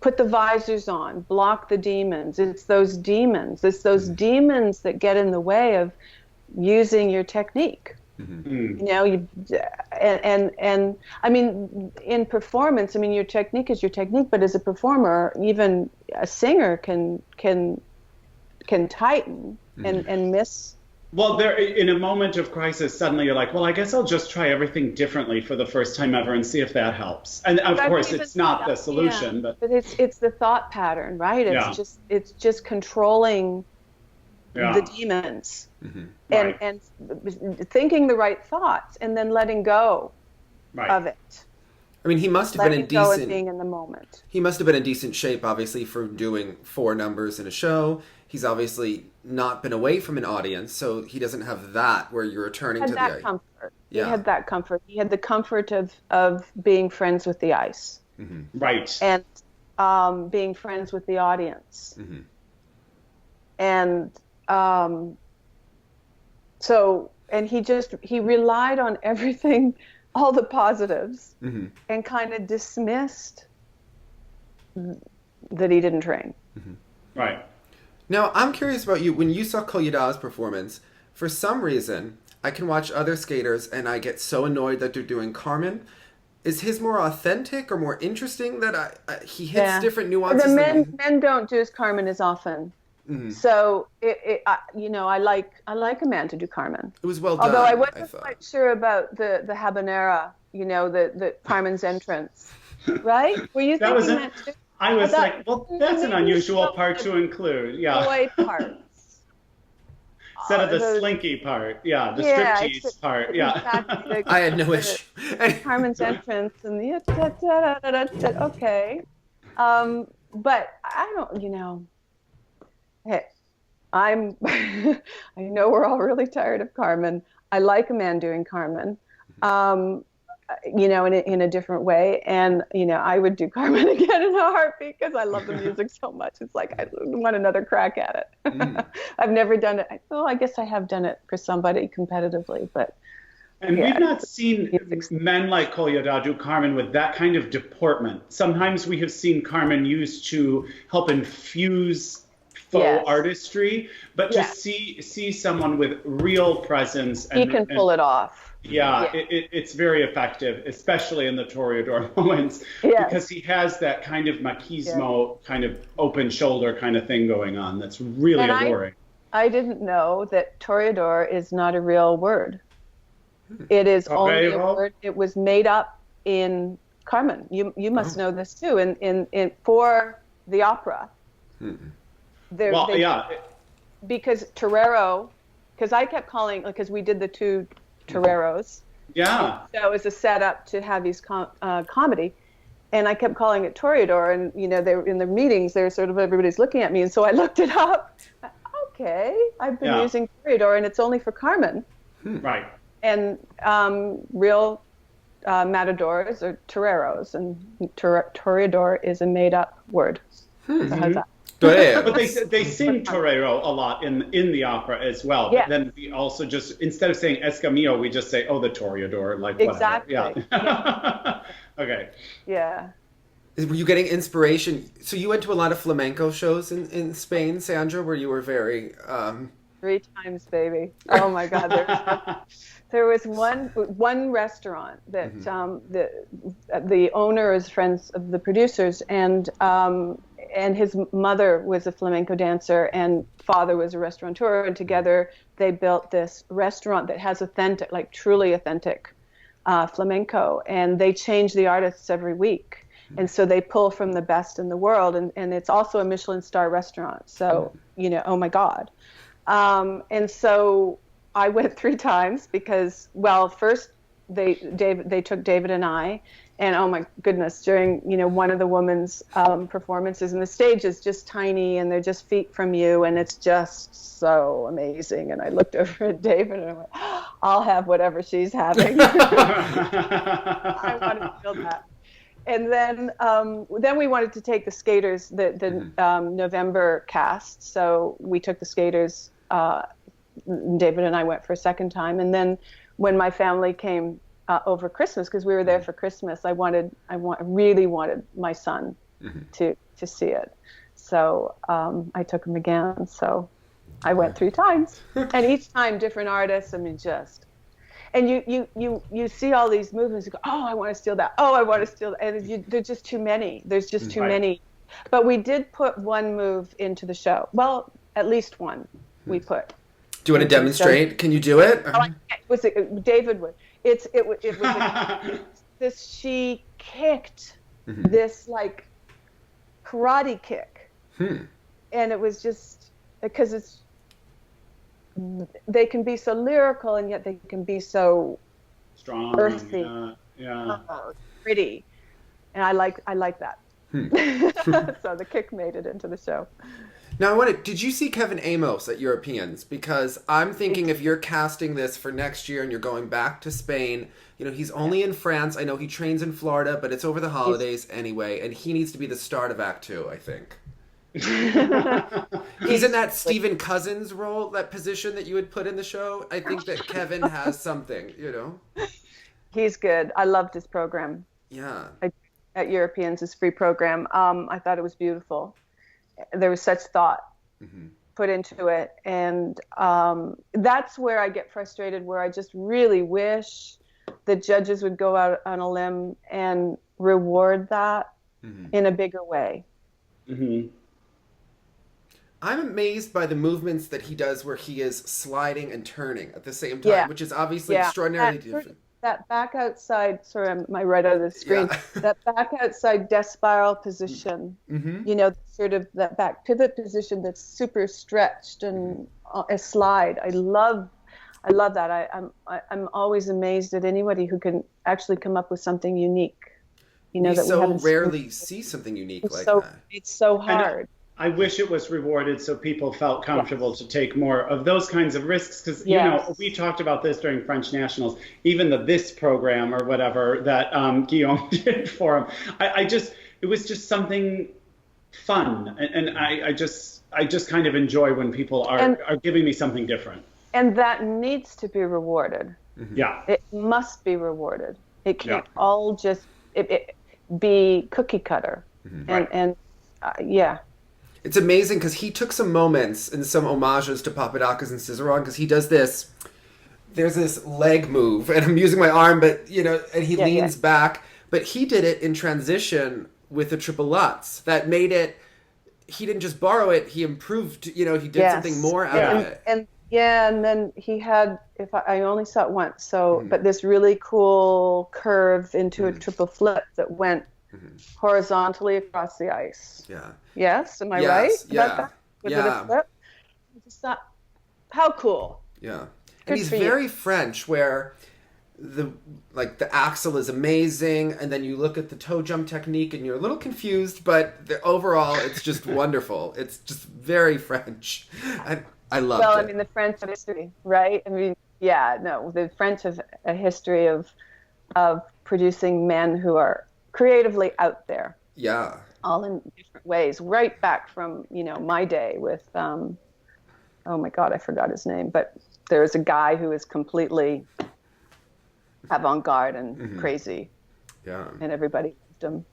Put the visors on. Block the demons. It's those demons. It's those demons that get in the way of using your technique. Mm-hmm. You know, and I mean, in performance, I mean, your technique is your technique, but as a performer, even a singer can tighten and miss. Well, there, in a moment of crisis, suddenly you're like, well, I guess I'll just try everything differently for the first time ever and see if that helps. And of course, it's not the solution, but it's the thought pattern, right? It's just controlling the demons. Mm-hmm. And thinking the right thoughts and then letting go of it. I mean, he must have been in decent. Being in the moment. He must have been in decent shape, obviously, for doing 4 numbers in a show. He's obviously not been away from an audience, so he doesn't have that where you're returning to the comfort. Yeah. He had that comfort. He had the comfort of being friends with the ice. Mm-hmm. Right. And being friends with the audience. Mm-hmm. And so, and he relied on everything, all the positives, and kind of dismissed that he didn't train. Mm-hmm. Right. Now, I'm curious about you. When you saw Kolyada's performance, for some reason, I can watch other skaters and I get so annoyed that they're doing Carmen. Is his more authentic or more interesting that he hits different nuances? The men don't do his Carmen as often. Mm-hmm. So I like a man to do Carmen. It was well done. Although I wasn't quite sure about the habanera, the Carmen's entrance, right? Were you thinking that too? I was like, well, that's an unusual part to include. Yeah. Boy parts. Instead of the slinky part, the striptease part, Exactly, I had no issue. Carmen's entrance and the okay, but I don't, Hey, I know we're all really tired of Carmen. I like a man doing Carmen, in a different way. And, I would do Carmen again in a heartbeat because I love the music so much. It's like, I want another crack at it. I've never done it. I guess I have done it for somebody competitively, but. And we've not seen men like Kolyada do Carmen with that kind of deportment. Sometimes we have seen Carmen used to help infuse faux artistry, but to see someone with real presence. He can pull it off. Yeah. It's very effective, especially in the Toreador moments, because he has that kind of machismo, kind of open shoulder kind of thing going on that's really alluring. I didn't know that Toreador is not a real word. It is only a word. It was made up in Carmen. You must know this too. In for the opera. Because torero, because I kept calling, because we did the 2 toreros. Yeah. So it was a setup to have these comedy, and I kept calling it Toreador, and they were in the meetings. They're sort of everybody's looking at me, and so I looked it up. Okay, I've been using Toreador, and it's only for Carmen. Right. And real matadors are toreros, and Toreador is a made-up word. So how's that? But they sing torero a lot in the opera as well. But then we also just, instead of saying escamillo, we just say, the Toreador, like whatever. Exactly. Yeah. Okay. Yeah. Were you getting inspiration? So you went to a lot of flamenco shows in Spain, Sandra, where you were very... 3 times, baby. Oh my God. There was one restaurant that the owner is friends of the producers, and his mother was a flamenco dancer and father was a restaurateur, and together they built this restaurant that has authentic, like truly authentic flamenco, and they change the artists every week. And so they pull from the best in the world, and it's also a Michelin star restaurant. So, oh my God. And so I went 3 times because, well, first they took David and I, and oh my goodness, during, one of the women's performances, and the stage is just tiny and they're just feet from you, and it's just so amazing. And I looked over at David and I went, I'll have whatever she's having. I want to feel that. And then we wanted to take the skaters, the November cast. So we took the skaters. David and I went for a second time. And then when my family came over Christmas, because we were there for Christmas, I really wanted my son to see it. So I took him again. So I went 3 times, and each time different artists. I mean, just. And you see all these movements. You go, oh, I want to steal that. Oh, I want to steal that. And there's just too many. There's just too many. But we did put one move into the show. Well, at least one we put. Do you want to demonstrate? Can you do it? David would. It was this. She kicked this like karate kick, and it was just because they can be so lyrical and yet they can be so strong, earthy, pretty, and I like that. So the kick made it into the show. Now, did you see Kevin Amos at Europeans? Because I'm thinking if you're casting this for next year and you're going back to Spain, he's only in France. I know he trains in Florida, but it's over the holidays anyway, and he needs to be the start of Act 2, I think. He's in that Stephen Cousins role, that position that you would put in the show. I think that Kevin has something, He's good. I loved his program. Yeah. At Europeans, his free program. I thought it was beautiful. There was such thought put into it. And that's where I get frustrated, where I just really wish the judges would go out on a limb and reward that in a bigger way. I'm amazed by the movements that he does where he is sliding and turning at the same time, which is obviously extraordinarily different. That back outside, sorry, I'm right out of the screen, that back outside death spiral position, sort of that back pivot position that's super stretched and a slide. I love that. I'm always amazed at anybody who can actually come up with something unique. We so rarely see something unique like that. It's so hard. I wish it was rewarded so people felt comfortable to take more of those kinds of risks. Because, we talked about this during French Nationals, even this program or whatever that Guillaume did for him. It was just something fun. And I just kind of enjoy when people are giving me something different. And that needs to be rewarded. Yeah. It must be rewarded. It can't all just be cookie cutter. It's amazing because he took some moments and some homages to Papadakis and Cizeron, because he does this. There's this leg move, and I'm using my arm, but and he leans back. But he did it in transition with the triple Lutz. That made it. He didn't just borrow it; he improved. He did something more out of it. And then he had. I only saw it once, but this really cool curve into a triple flip that went horizontally across the ice. Yeah. Yes, am I right? Yeah. About that? It a flip? I just thought, how cool. Yeah. And he's very French, where the axle is amazing, and then you look at the toe jump technique and you're a little confused, but overall it's just wonderful. It's just very French. I loved it. Well, I mean, the French have history, right? I mean, the French have a history of producing men who are creatively out there. Yeah. All in different ways, right back from, my day with, oh my God, I forgot his name, but there was a guy who was completely avant-garde and crazy. Yeah. And everybody loved him.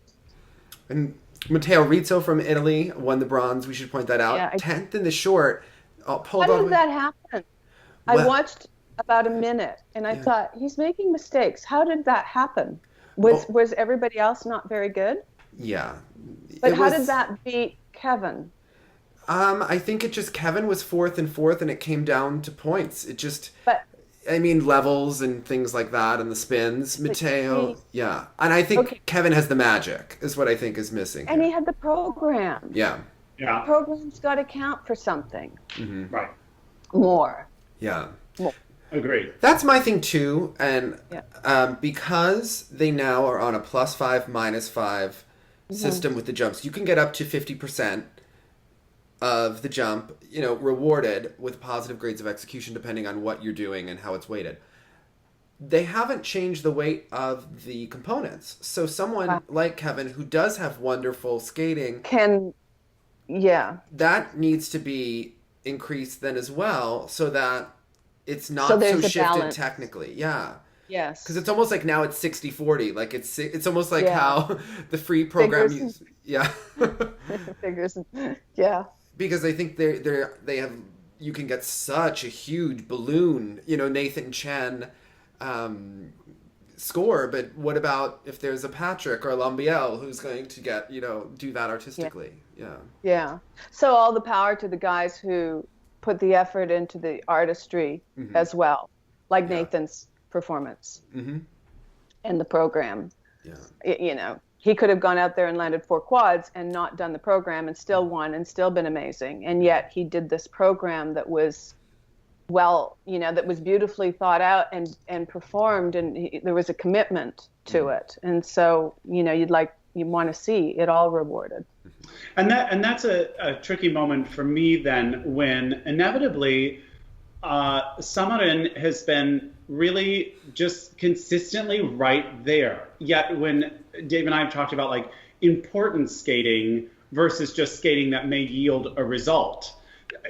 And Matteo Rizzo from Italy won the bronze. We should point that out. Yeah, 10th in the short. How did that happen? I watched about a minute and I thought, he's making mistakes. How did that happen? Was everybody else not very good? Yeah. But how did that beat Kevin? I think Kevin was fourth and it came down to points. I mean, levels and things like that, and the spins. Matteo, yeah. And I think Kevin has the magic, is what I think is missing. And he had the program. Yeah. Yeah. The program's got to count for something. Mm-hmm. Right. More. Yeah. More. Agreed. That's my thing, too. And because they now are on a +5, -5 system with the jumps, you can get up to 50% of the jump, rewarded with positive grades of execution depending on what you're doing and how it's weighted. They haven't changed the weight of the components. So someone like Kevin, who does have wonderful skating, that needs to be increased then as well, so that it's not so shifted balance. Technically. Yeah. Yes. Because it's almost like now it's 60-40. Like it's almost like how the free program figures. Figures. Yeah. Because I think they have, you can get such a huge balloon, Nathan Chen score, but what about if there's a Patrick or a Lambiel who's going to get, do that artistically? Yeah. So all the power to the guys who put the effort into the artistry as well, like Nathan's performance and the program. Yeah. He could have gone out there and landed 4 quads and not done the program and still won and still been amazing. And yet he did this program that was that was beautifully thought out and performed, and there was a commitment to it. And so, you want to see it all rewarded. And that's a tricky moment for me then, when inevitably Samarin has been really just consistently right there. Yet when Dave and I have talked about like important skating versus just skating that may yield a result,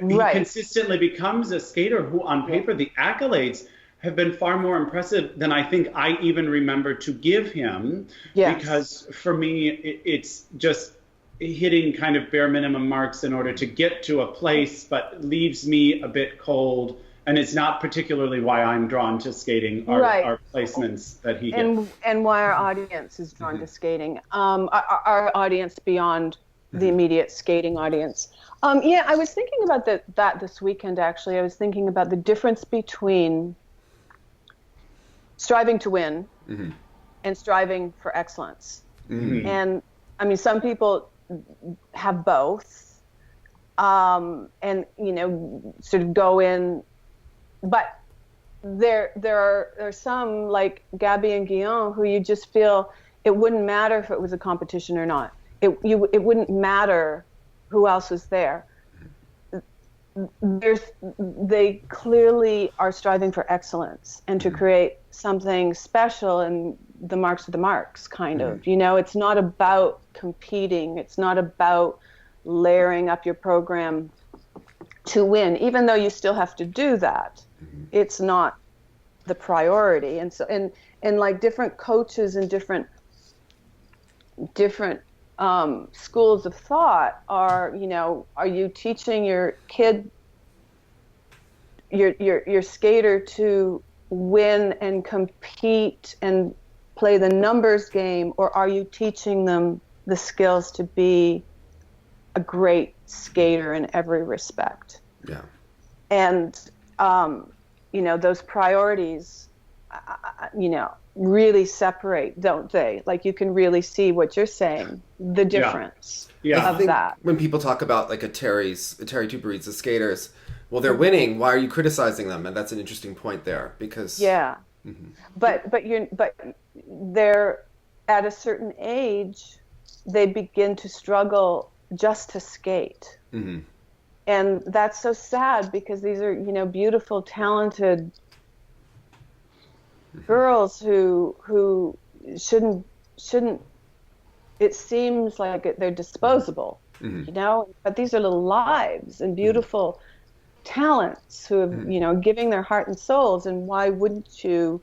he consistently becomes a skater who on paper the accolades have been far more impressive than I think I even remember to give him. Yes. Because for me, it's just hitting kind of bare minimum marks in order to get to a place, but leaves me a bit cold. And it's not particularly why I'm drawn to skating, our placements that he gets. And why our audience is drawn to skating. Our audience beyond the immediate skating audience. I was thinking about that this weekend, actually. I was thinking about the difference between striving to win and striving for excellence. And, I mean, some people have both and, sort of go in. But there are some, like Gabby and Guillaume, who you just feel it wouldn't matter if it was a competition or not. It wouldn't matter who else was there. They clearly are striving for excellence and to create something special, and the marks are the marks, kind of. It's not about competing. It's not about layering up your program to win, even though you still have to do that. It's not the priority. And so, and like different coaches and different schools of thought are you teaching your kid, your skater to win and compete and play the numbers game, or are you teaching them the skills to be a great skater in every respect? Yeah. And those priorities, really separate, don't they? Like, you can really see what you're saying, the difference of that. When people talk about like a Terry Tuberidze skaters, well, they're winning. Why are you criticizing them? And that's an interesting point there, because but they're at a certain age, they begin to struggle just to skate. And that's so sad, because these are, beautiful, talented girls who shouldn't. It seems like they're disposable, but these are little lives and beautiful talents who have, giving their heart and souls. And why wouldn't you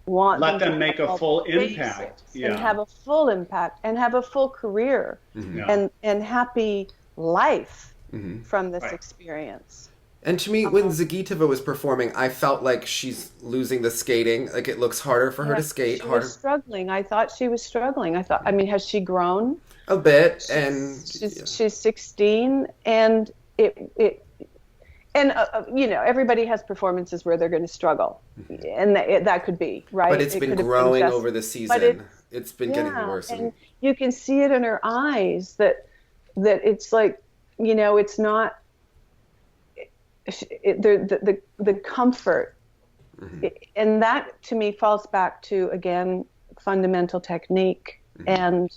want let them make a full impact and have a full impact and have a full career and happy life from this experience? And to me, when Zagitova was performing, I felt like she's losing the skating. Like, it looks harder for her to skate. She was struggling. I thought she was struggling. Has she grown? A bit. She's 16, and And, everybody has performances where they're going to struggle. And that could be, right? But it's been growing over the season. It's been getting worse. And you can see it in her eyes that it's like, it's not, the comfort. Mm-hmm. And that, to me, falls back to, again, fundamental technique. Mm-hmm. And,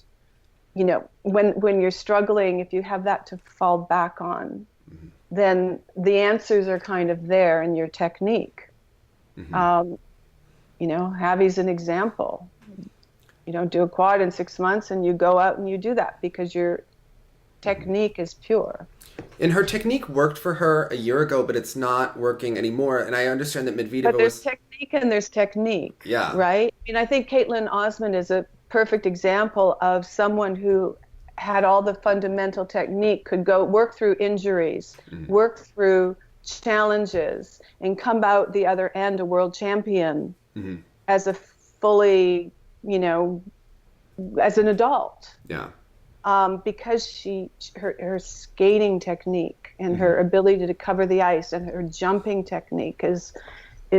when you're struggling, if you have that to fall back on, mm-hmm. then the answers are kind of there in your technique. Mm-hmm. Javi's an example. You don't do a quad in 6 months and you go out and you do that because your technique is pure. And her technique worked for her a year ago, but it's not working anymore. And I understand that Medvedeva But there's technique and there's technique, yeah. right? I think Caitlin Osmond is a perfect example of someone who had all the fundamental technique, could go work through injuries, mm-hmm. work through challenges, and come out the other end a world champion mm-hmm. as a fully, as an adult. Yeah. Because her skating technique and mm-hmm. her ability to cover the ice and her jumping technique is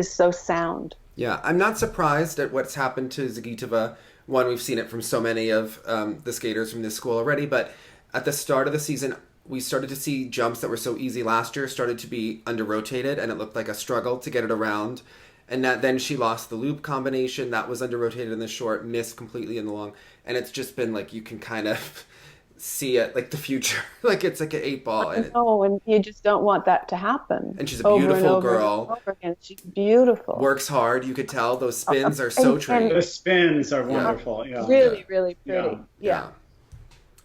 so sound. Yeah, I'm not surprised at what's happened to Zagitova. One, we've seen it from so many of the skaters from this school already, but at the start of the season, we started to see jumps that were so easy last year started to be under-rotated, and it looked like a struggle to get it around. And then she lost the loop combination. That was under-rotated in the short, missed completely in the long. And it's just been like, you can kind of see it, like the future. Like it's like an 8-ball. And you just don't want that to happen. And she's a beautiful girl. And over again. She's beautiful. Works hard. You could tell those spins are so trained. The spins are wonderful. Yeah. Really, really pretty. Yeah.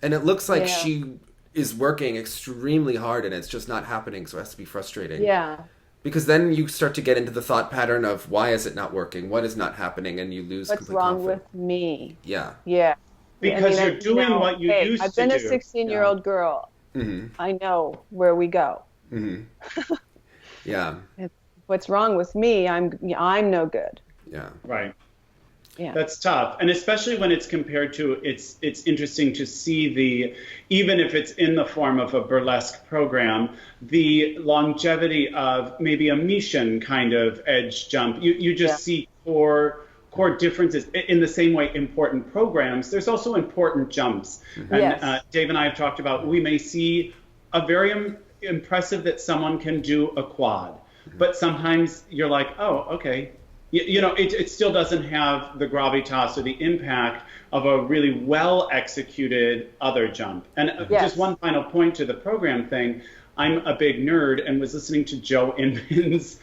And it looks like she is working extremely hard and it's just not happening. So it has to be frustrating. Yeah. Because then you start to get into the thought pattern of why is it not working? What is not happening? And you lose what's wrong confidence. With me? Yeah. Yeah. Because you're doing what you used to do. I've been a 16-year-old girl. Mm-hmm. I know where we go. Mm-hmm. Yeah. What's wrong with me? I'm no good. Yeah. Right. Yeah. That's tough. And especially when it's compared to, it's interesting to see even if it's in the form of a burlesque program, the longevity of maybe a Mission kind of edge jump. You just see core differences. In the same way, important programs, there's also important jumps. Mm-hmm. And Dave and I have talked about, we may see a very impressive that someone can do a quad, mm-hmm. but sometimes you're like, oh, okay. It still doesn't have the gravitas or the impact of a really well-executed other jump. And just one final point to the program thing, I'm a big nerd and was listening to Joe Inman's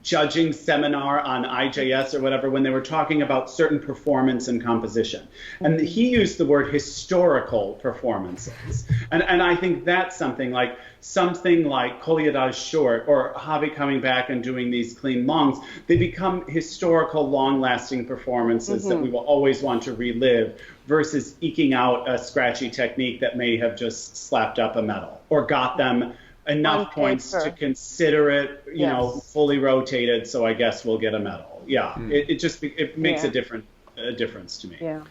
judging seminar on IJS or whatever when they were talking about certain performance and composition. And he used the word historical performances. And I think that's something like Kolyada's short or Javi coming back and doing these clean longs. They become historical, long-lasting performances mm-hmm. that we will always want to relive versus eking out a scratchy technique that may have just slapped up a medal or got them enough points to consider it, fully rotated. So I guess we'll get a medal. Yeah, it makes a difference to me. Yeah.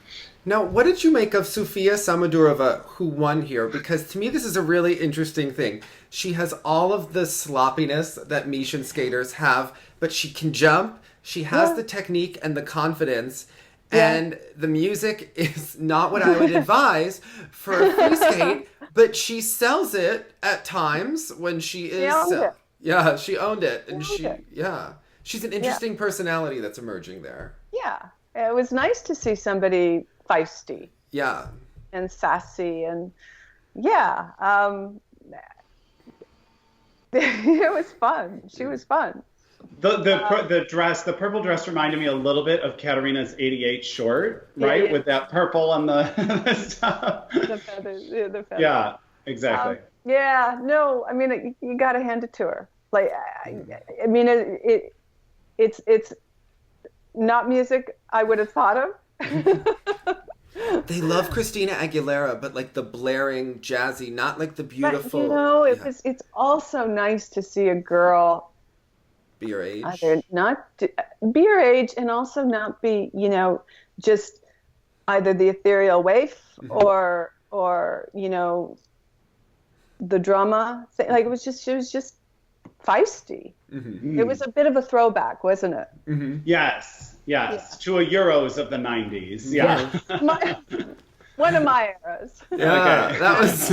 Now, what did you make of Sofia Samodurova, who won here? Because to me, this is a really interesting thing. She has all of the sloppiness that Mission skaters have, but she can jump. She has the technique and the confidence. And the music is not what I would advise for a free skate, but she sells it at times when she is. She owned it. Yeah, she owned it. And she's an interesting personality that's emerging there. Yeah. It was nice to see somebody feisty. Yeah. And sassy and it was fun. She was fun. The purple dress reminded me a little bit of Katerina's '88 short, right? Yeah. With that purple and the stuff. The feathers. Yeah, exactly. No, I mean, you got to hand it to her. Like, I mean, it's not music I would have thought of. They love Christina Aguilera, but like the blaring, jazzy, not like the beautiful. But, it's also nice to see a girl be your age. Either not be your age and also not be, just either the ethereal waif mm-hmm. or the drama thing. Like, it was just feisty. Mm-hmm. It was a bit of a throwback, wasn't it? Mm-hmm. Yes, to a Euros of the 90s. Yeah. One of my eras. Yeah, Okay. that was.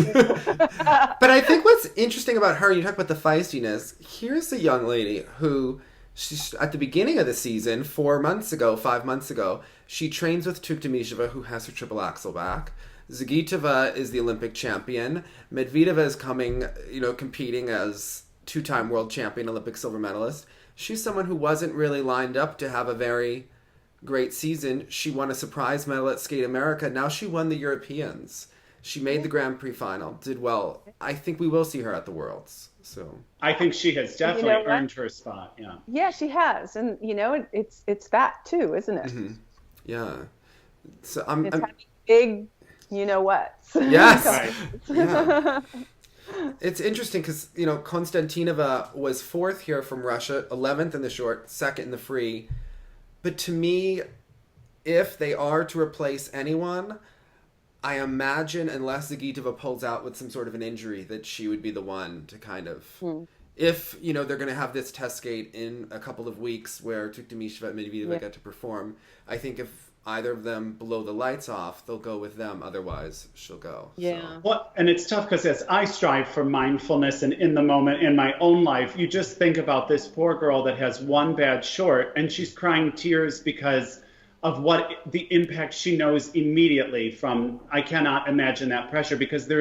But I think what's interesting about her, you talk about the feistiness. Here's a young lady who, she's at the beginning of the season, 5 months ago, she trains with Tuktamysheva, who has her triple axel back. Zagitova is the Olympic champion. Medvedeva is coming, competing as two-time world champion, Olympic silver medalist. She's someone who wasn't really lined up to have a very great season. She won a surprise medal at Skate America. Now she won the Europeans. She made the Grand Prix final, did well. I think we will see her at the Worlds. So I think she has definitely earned her spot. Yeah. Yeah, she has, and it's that too, isn't it? Mm-hmm. Yeah. So it's having big, what? Yes. Right. Yeah. It's interesting because, Konstantinova was 4th here from Russia, 11th in the short, 2nd in the free. But to me, if they are to replace anyone, I imagine, unless Zagitova pulls out with some sort of an injury, that she would be the one to kind of... If, they're going to have this test skate in a couple of weeks where Tuktamysheva and Medvedeva get to perform, I think if either of them blow the lights off, they'll go with them. Otherwise, she'll go. Yeah. So. Well, and it's tough because as I strive for mindfulness and in the moment in my own life, you just think about this poor girl that has one bad short and she's crying tears because of what the impact she knows immediately from. I cannot imagine that pressure because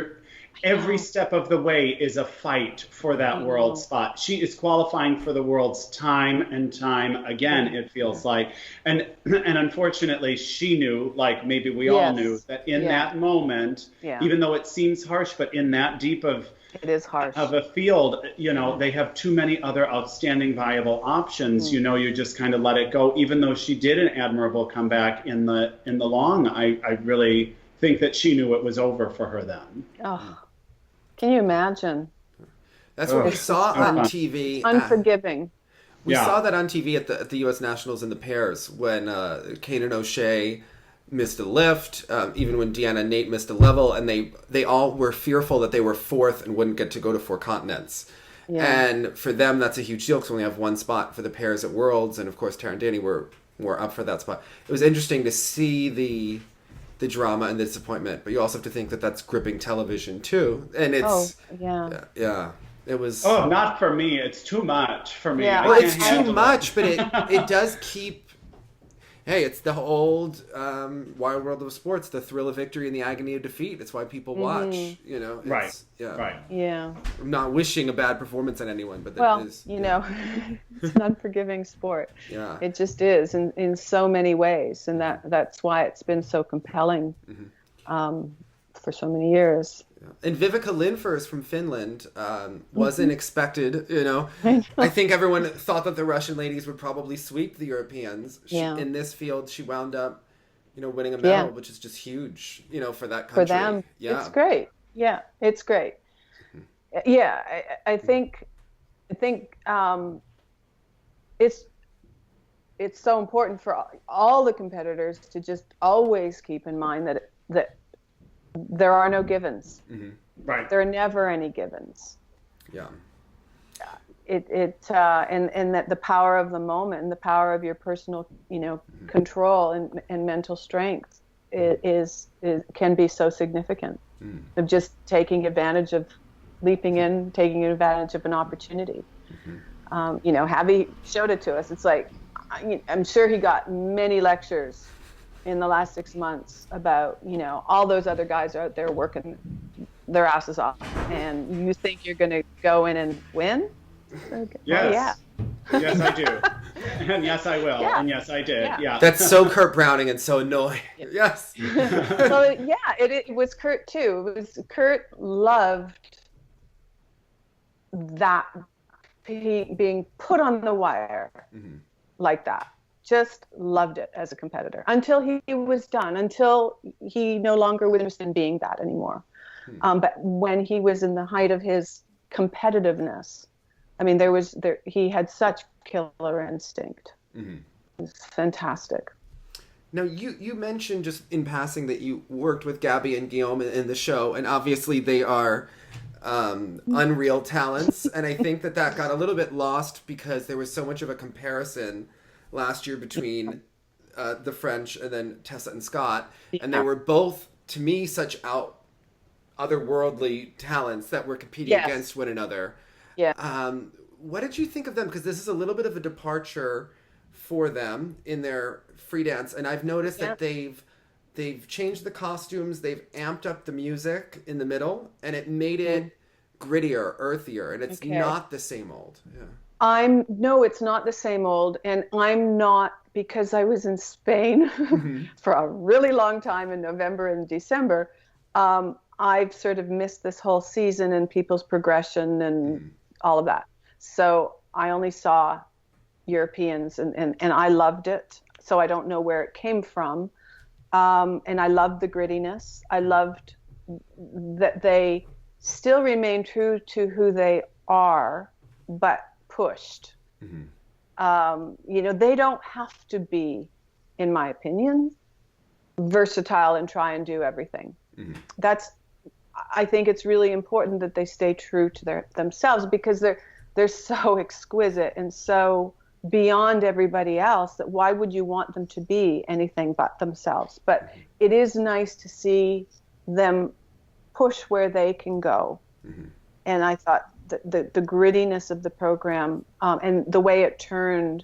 every step of the way is a fight for that world spot. She is qualifying for the worlds time and time again, it feels like. And unfortunately, she knew, like maybe we all knew, that in that moment, even though it seems harsh, but in that deep of it is harsh. Of a field, they have too many other outstanding viable options. You just kind of let it go. Even though she did an admirable comeback in the long, I really think that she knew it was over for her then. Oh. Can you imagine? That's what we saw on TV. Unforgiving. We saw that on TV at the U.S. Nationals in the pairs when Kanan O'Shea missed a lift, even when Deanna and Nate missed a level, and they all were fearful that they were 4th and wouldn't get to go to 4 continents. Yeah. And for them, that's a huge deal because we only have one spot for the pairs at Worlds, and of course, Tara and Danny were up for that spot. It was interesting to see the drama and the disappointment, but you also have to think that that's gripping television too, and it's it was not for me, it's too much for me. Well, it's too much, but it does keep it's the old wild world of sports, the thrill of victory and the agony of defeat. It's why people watch. Right. I'm not wishing a bad performance on anyone, but it's an unforgiving sport. Yeah, it just is in so many ways, and that's why it's been so compelling for so many years. And Vivica Lindfors from Finland wasn't expected. I think everyone thought that the Russian ladies would probably sweep the Europeans. In this field, she wound up, winning a medal, which is just huge. For that country. For them, it's great. Yeah, it's great. Yeah, I think it's so important for all the competitors to just always keep in mind that there are no givens. Mm-hmm. Right. There are never any givens. Yeah. And that the power of the moment and the power of your personal, control and mental strength is can be so significant. Of just taking advantage of leaping in, taking advantage of an opportunity. Javi showed it to us. It's like, I'm sure he got many lectures in the last 6 months about, all those other guys are out there working their asses off, and you think you're going to go in and win? Okay. Yes. Well, Yes, I do. And yes, I will. Yeah. And yes, I did. Yeah. That's so Kurt Browning and so annoying. Yes. So it was Kurt too. Kurt loved that being put on the wire like that. Just loved it as a competitor until he was done, until he no longer was interested in being that anymore. But when he was in the height of his competitiveness, I mean, he had such killer instinct. It was fantastic. Now, you mentioned just in passing that you worked with Gabby and Guillaume in the show, and obviously they are unreal talents. And I think that got a little bit lost because there was so much of a comparison last year between the French and then Tessa and Scott. And they were both, to me, such otherworldly talents that were competing against one another. Yeah. What did you think of them? Because this is a little bit of a departure for them in their free dance. And I've noticed that they've changed the costumes, they've amped up the music in the middle, and it made it grittier, earthier, and it's not the same old. Yeah. No, it's not the same old, and I'm not, because I was in Spain for a really long time in November and December. I've sort of missed this whole season and people's progression and all of that. So I only saw Europeans, and I loved it. So I don't know where it came from. And I loved the grittiness. I loved that they still remain true to who they are, but pushed. They don't have to be, in my opinion, versatile and try and do everything. I think it's really important that they stay true to themselves, because they're so exquisite and so beyond everybody else that why would you want them to be anything but themselves? But it is nice to see them push where they can go. And I thought the grittiness of the program and the way it turned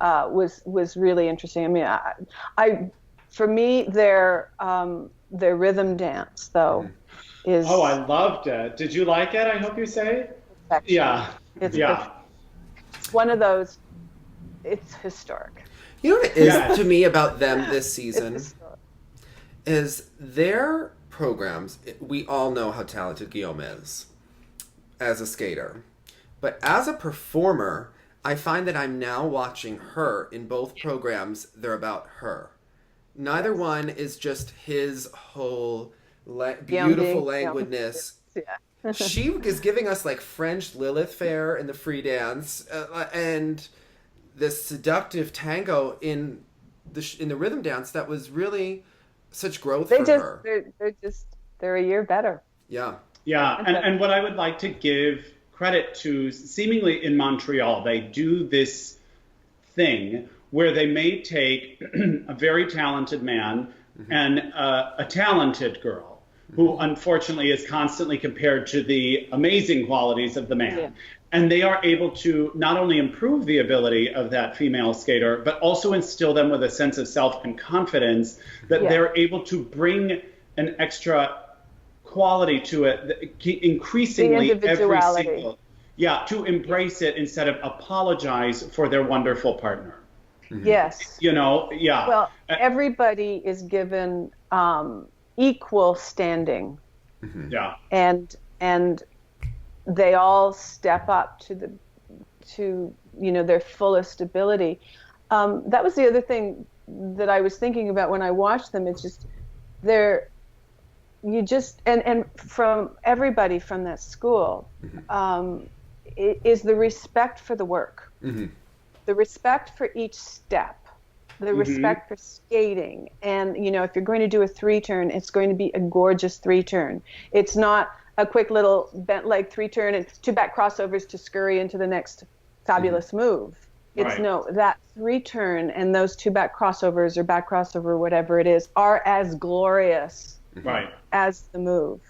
was really interesting. I mean, I for me, their rhythm dance though is. Oh, I loved it. Did you like it? I hope you say. Perfection. Yeah. It's one of those. It's historic. You know what it is to me about them this season is their programs. We all know how talented Guillaume is as a skater, but as a performer, I find that I'm now watching her in both programs. They're about her. Neither one is just his whole beautiful languidness. She is giving us like French Lilith Fair in the free dance, and this seductive tango in the rhythm dance that was really such growth for her. They're a year better. Yeah. Yeah, and what I would like to give credit to, seemingly in Montreal, they do this thing where they may take a very talented man and a talented girl, who unfortunately is constantly compared to the amazing qualities of the man. Yeah. And they are able to not only improve the ability of that female skater, but also instill them with a sense of self and confidence that they're able to bring an extra quality to it, increasingly every single, to embrace it instead of apologize for their wonderful partner. Yes. Well, everybody is given equal standing. Yeah. And they all step up to their fullest ability. That was the other thing that I was thinking about when I watched them. It's just and from everybody from that school is the respect for the work, the respect for each step, the respect for skating. And if you're going to do a 3-turn, it's going to be a gorgeous 3-turn. It's not a quick little bent leg 3-turn and 2 back crossovers to scurry into the next fabulous move. It's that 3-turn and those 2 back crossovers or back crossover, whatever it is, are as glorious as the move.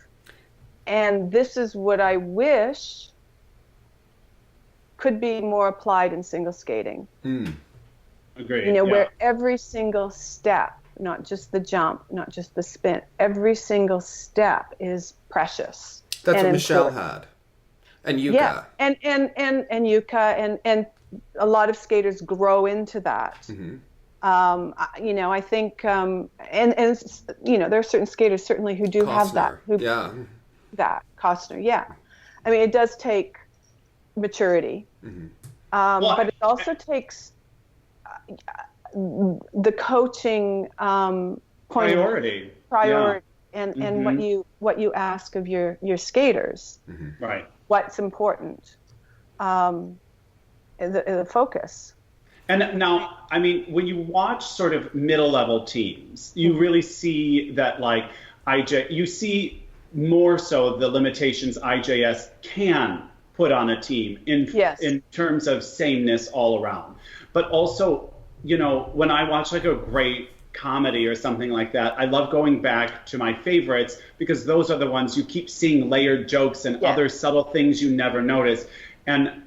And this is what I wish could be more applied in single skating. Agreed. Where every single step, not just the jump, not just the spin, every single step is precious. That's what Michelle had. And Yuka. Yeah, and Yuka, and a lot of skaters grow into that. I think, and there are certain skaters certainly who do have that. That Costner, I mean, it does take maturity, but it also takes the coaching priority, and what you ask of your skaters, what's important, the focus. And now, I mean, when you watch sort of middle level teams, you really see that, like, you see more so the limitations IJS can put on a team in terms of sameness all around. But also, you know, when I watch like a great comedy or something like that, I love going back to my favorites because those are the ones you keep seeing layered jokes and other subtle things you never notice. And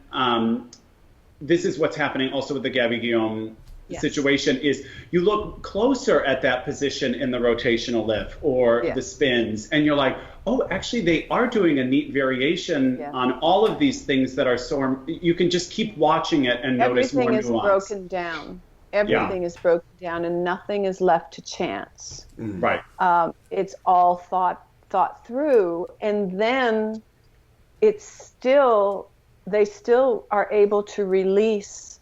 this is what's happening also with the Gabby Guillaume situation is you look closer at that position in the rotational lift or the spins and you're like, oh, actually they are doing a neat variation on all of these things that are so, you can just keep watching it and notice more nuance. Everything is broken down. Everything is broken down and nothing is left to chance. Right. It's all thought through, and then it's still, they still are able to release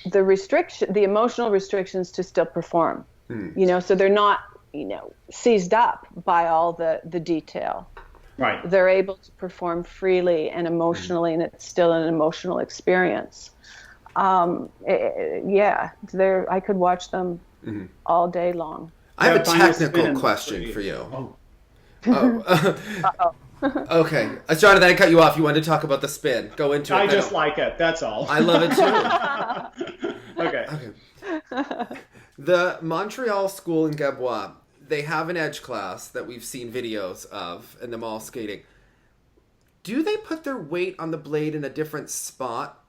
the emotional restrictions to still perform. You know, so they're not, you know, seized up by all the detail. Right. They're able to perform freely and emotionally, and it's still an emotional experience. I could watch them all day long. I have a technical question for you. Okay. I started that and cut you off. You wanted to talk about the spin. Go into it. I just like it. That's all. I love it too. Okay. The Montreal school in Gabois, they have an edge class that we've seen videos of in them all skating. Do they put their weight on the blade in a different spot?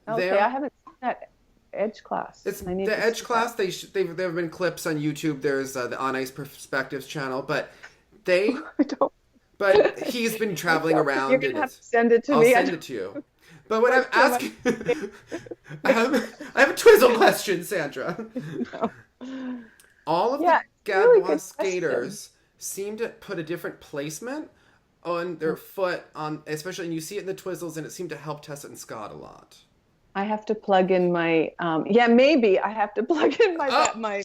Okay, I haven't seen that edge class. It's the edge class. There have been clips on YouTube. There's the On Ice Perspectives channel, but they. But he's been traveling around. You're gonna have to send it to me. I'll send it to you. But what I'm asking, I have a twizzle question, Sandra. No. All of the Gabois skaters seem to put a different placement on their foot, especially, and you see it in the twizzles, and it seemed to help Tessa and Scott a lot. I have to plug in my, maybe I have to plug in my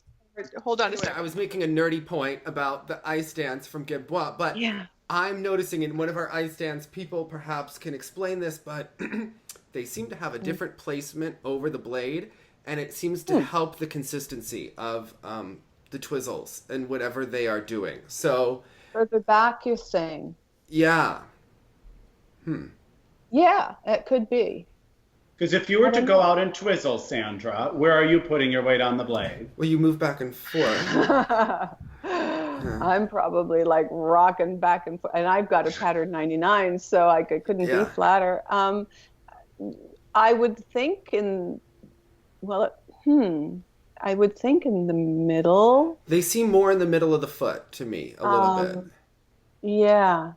hold on a second. I was making a nerdy point about the ice dance from Gabois, but I'm noticing in one of our ice dance, people perhaps can explain this, but they seem to have a different placement over the blade, and it seems to help the consistency of the twizzles and whatever they are doing. So further back, you're saying? Yeah, it could be. Because if you were to go out and twizzle, Sandra, where are you putting your weight on the blade? Well, you move back and forth. I'm probably like rocking back and forth, and I've got a pattern 99, so I couldn't be flatter. I would think I would think in the middle. They seem more in the middle of the foot to me, a little bit. Yeah.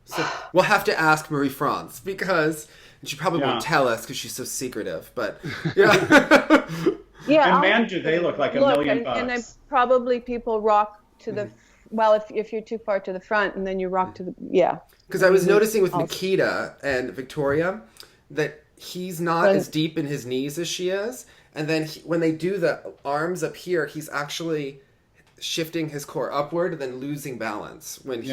So we'll have to ask Marie-France because she probably won't tell us because she's so secretive. But and man, do they look like a million bucks. And then probably people rock to the if you're too far to the front, and then you rock to the Because I was noticing with Nikita and Victoria that he's not as deep in his knees as she is, and then when they do the arms up here, he's actually shifting his core upward and then losing balance when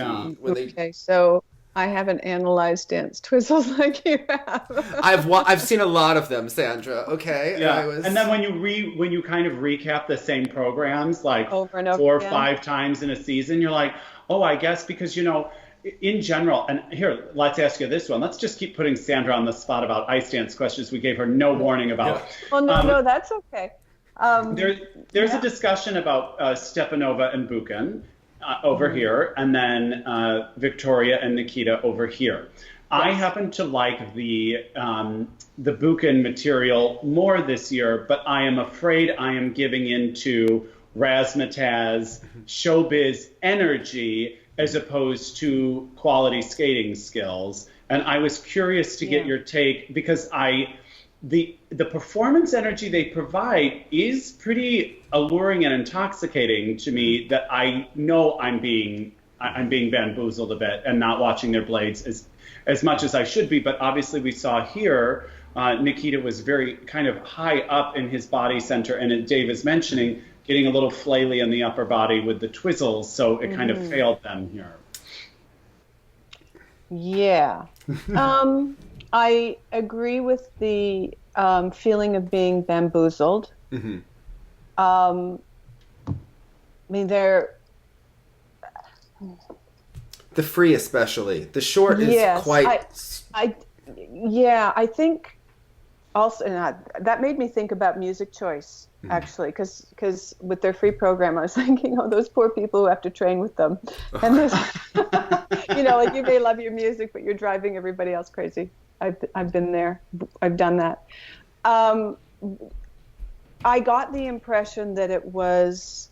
so I haven't analyzed dance twizzles like you have. I've seen a lot of them, Sandra. Okay. And then when you kind of recap the same programs like over and over 4 or 5 times in a season, you're like, oh, I guess because in general, and here, let's ask you this one. Let's just keep putting Sandra on the spot about ice dance questions we gave her no warning about. Well, no, that's okay. There's a discussion about Stepanova and Buchan over here, and then Victoria and Nikita over here. Yes. I happen to like the Buchan material more this year, but I am afraid I am giving into razzmatazz, showbiz energy as opposed to quality skating skills. And I was curious to get your take because the performance energy they provide is pretty alluring and intoxicating to me that I know I'm being bamboozled a bit and not watching their blades as much as I should be. But obviously we saw here, Nikita was very kind of high up in his body center. And Dave is mentioning getting a little flaily in the upper body with the twizzles. So it kind of failed them here. Yeah. I agree with the feeling of being bamboozled. I mean, The free, especially the short, is quite. I think also, and that made me think about music choice actually, because with their free program, I was thinking, oh, those poor people who have to train with them, and this, like you may love your music, but you're driving everybody else crazy. I've been there. I've done that. I got the impression that it was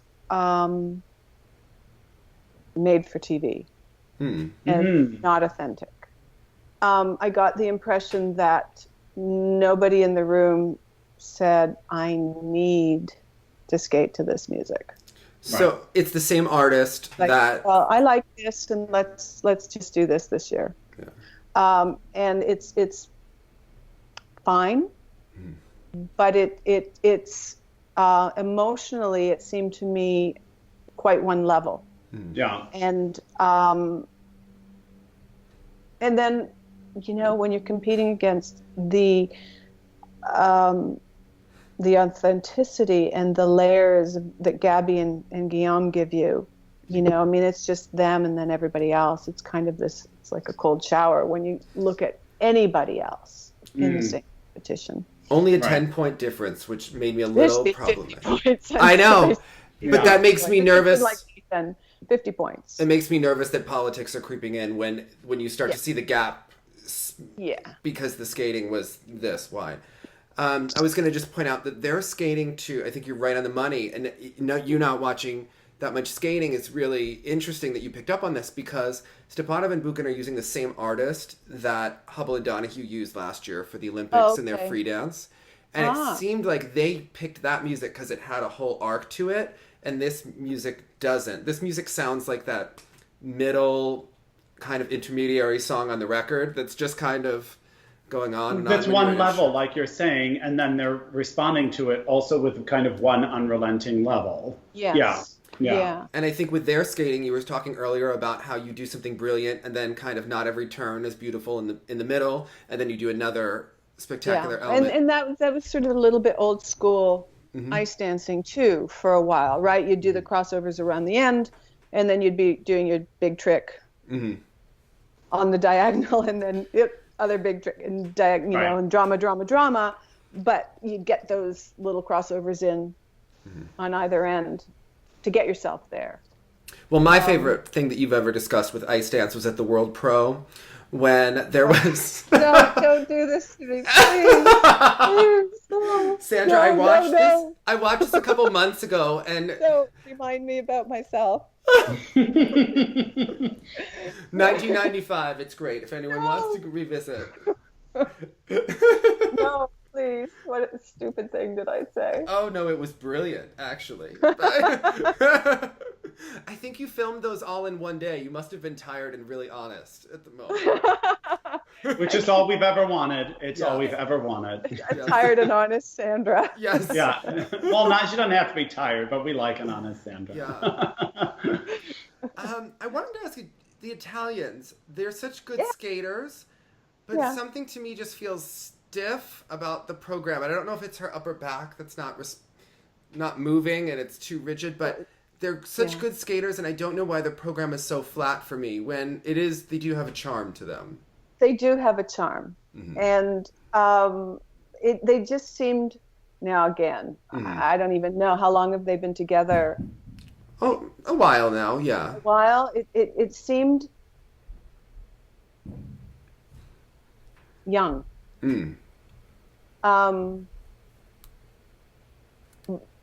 made for TV and not authentic. I got the impression that nobody in the room said, I need to skate to this music. So it's the same artist that... Well, I like this, and let's just do this year. Yeah. And it's fine, but it's emotionally, it seemed to me quite one level. Yeah. And then, when you're competing against the authenticity and the layers that Gabby and Guillaume give you, it's just them and then everybody else. It's kind of it's like a cold shower when you look at anybody else in the same competition. Only a 10-point difference, which made me a little problematic. I know, but that makes me nervous. 50 points. It makes me nervous that politics are creeping in when you start to see the gap. Yeah. Because the skating was this wide. I was going to just point out that they're skating to, I think you're right on the money, and you not watching that much skating, it's really interesting that you picked up on this, because Stepanov and Buchan are using the same artist that Hubble and Donahue used last year for the Olympics in their free dance. And it seemed like they picked that music because it had a whole arc to it, and this music doesn't. This music sounds like that middle kind of intermediary song on the record that's just kind of going on. That's one level, like you're saying, and then they're responding to it also with kind of one unrelenting level. Yes. Yeah. And I think with their skating, you were talking earlier about how you do something brilliant, and then kind of not every turn is beautiful in the middle, and then you do another spectacular element. And that was sort of a little bit old school ice dancing too for a while, right? You'd do the crossovers around the end, and then you'd be doing your big trick on the diagonal, and then other big trick and and drama. But you'd get those little crossovers in on either end to get yourself there. Well, my favorite thing that you've ever discussed with ice dance was at the World Pro, when there was... No, don't do this to me, please. Sandra, I watched this a couple months ago, and... Don't remind me about myself. 1995, it's great if anyone wants to revisit. No, please. What a stupid thing did I say? Oh, no, it was brilliant, actually. I think you filmed those all in one day. You must have been tired and really honest at the moment. Which is all we've ever wanted. It's all we've ever wanted. Tired and honest Sandra. Yes. Yeah. Well, she doesn't have to be tired, but we like an honest Sandra. Yeah. I wanted to ask you, the Italians, they're such good skaters, but something to me just feels stiff about the program. And I don't know if it's her upper back that's not moving and it's too rigid, but they're such good skaters, and I don't know why the program is so flat for me, when they do have a charm to them. They do have a charm. And they just seemed, now again, I don't even know, how long have they been together? Oh, a while now, yeah. A while. It seemed young.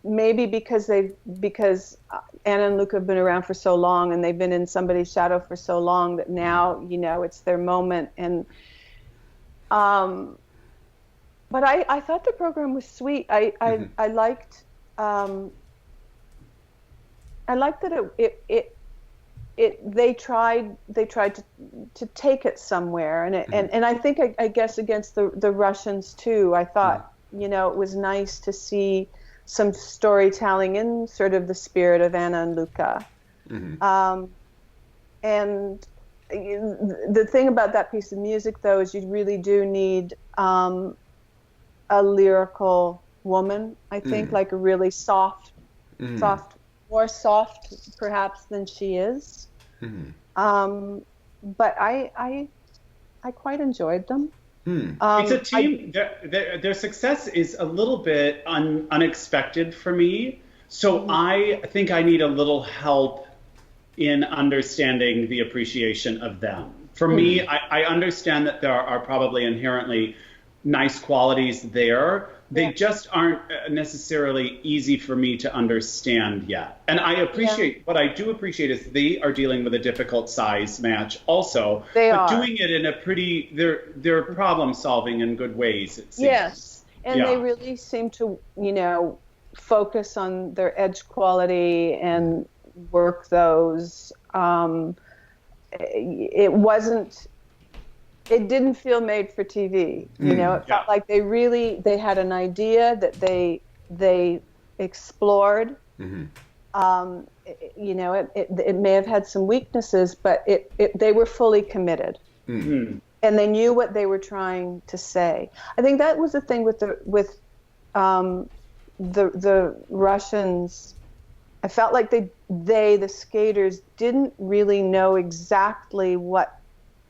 Maybe because Anna and Luca have been around for so long, and they've been in somebody's shadow for so long, that now, it's their moment. And but I thought the program was sweet. I liked that they tried to take it somewhere, and I think I guess against the Russians too. I thought it was nice to see some storytelling in sort of the spirit of Anna and Luca. And the thing about that piece of music, though, is you really do need a lyrical woman, I think, like a really soft, more soft perhaps than she is. But I quite enjoyed them. It's a team. Their success is a little bit unexpected for me. So I think I need a little help in understanding the appreciation of them. For me, I understand that there are probably inherently nice qualities there. They just aren't necessarily easy for me to understand yet. And I appreciate, what I do appreciate is they are dealing with a difficult size match also. They but are. doing it in a pretty, they're problem solving in good ways, it seems. Yes. And they really seem to, focus on their edge quality and work those. It didn't feel made for TV. It felt like they had an idea that they explored. It may have had some weaknesses, but they were fully committed. And they knew what they were trying to say. I think that was the thing with the Russians. I felt like the skaters didn't really know exactly what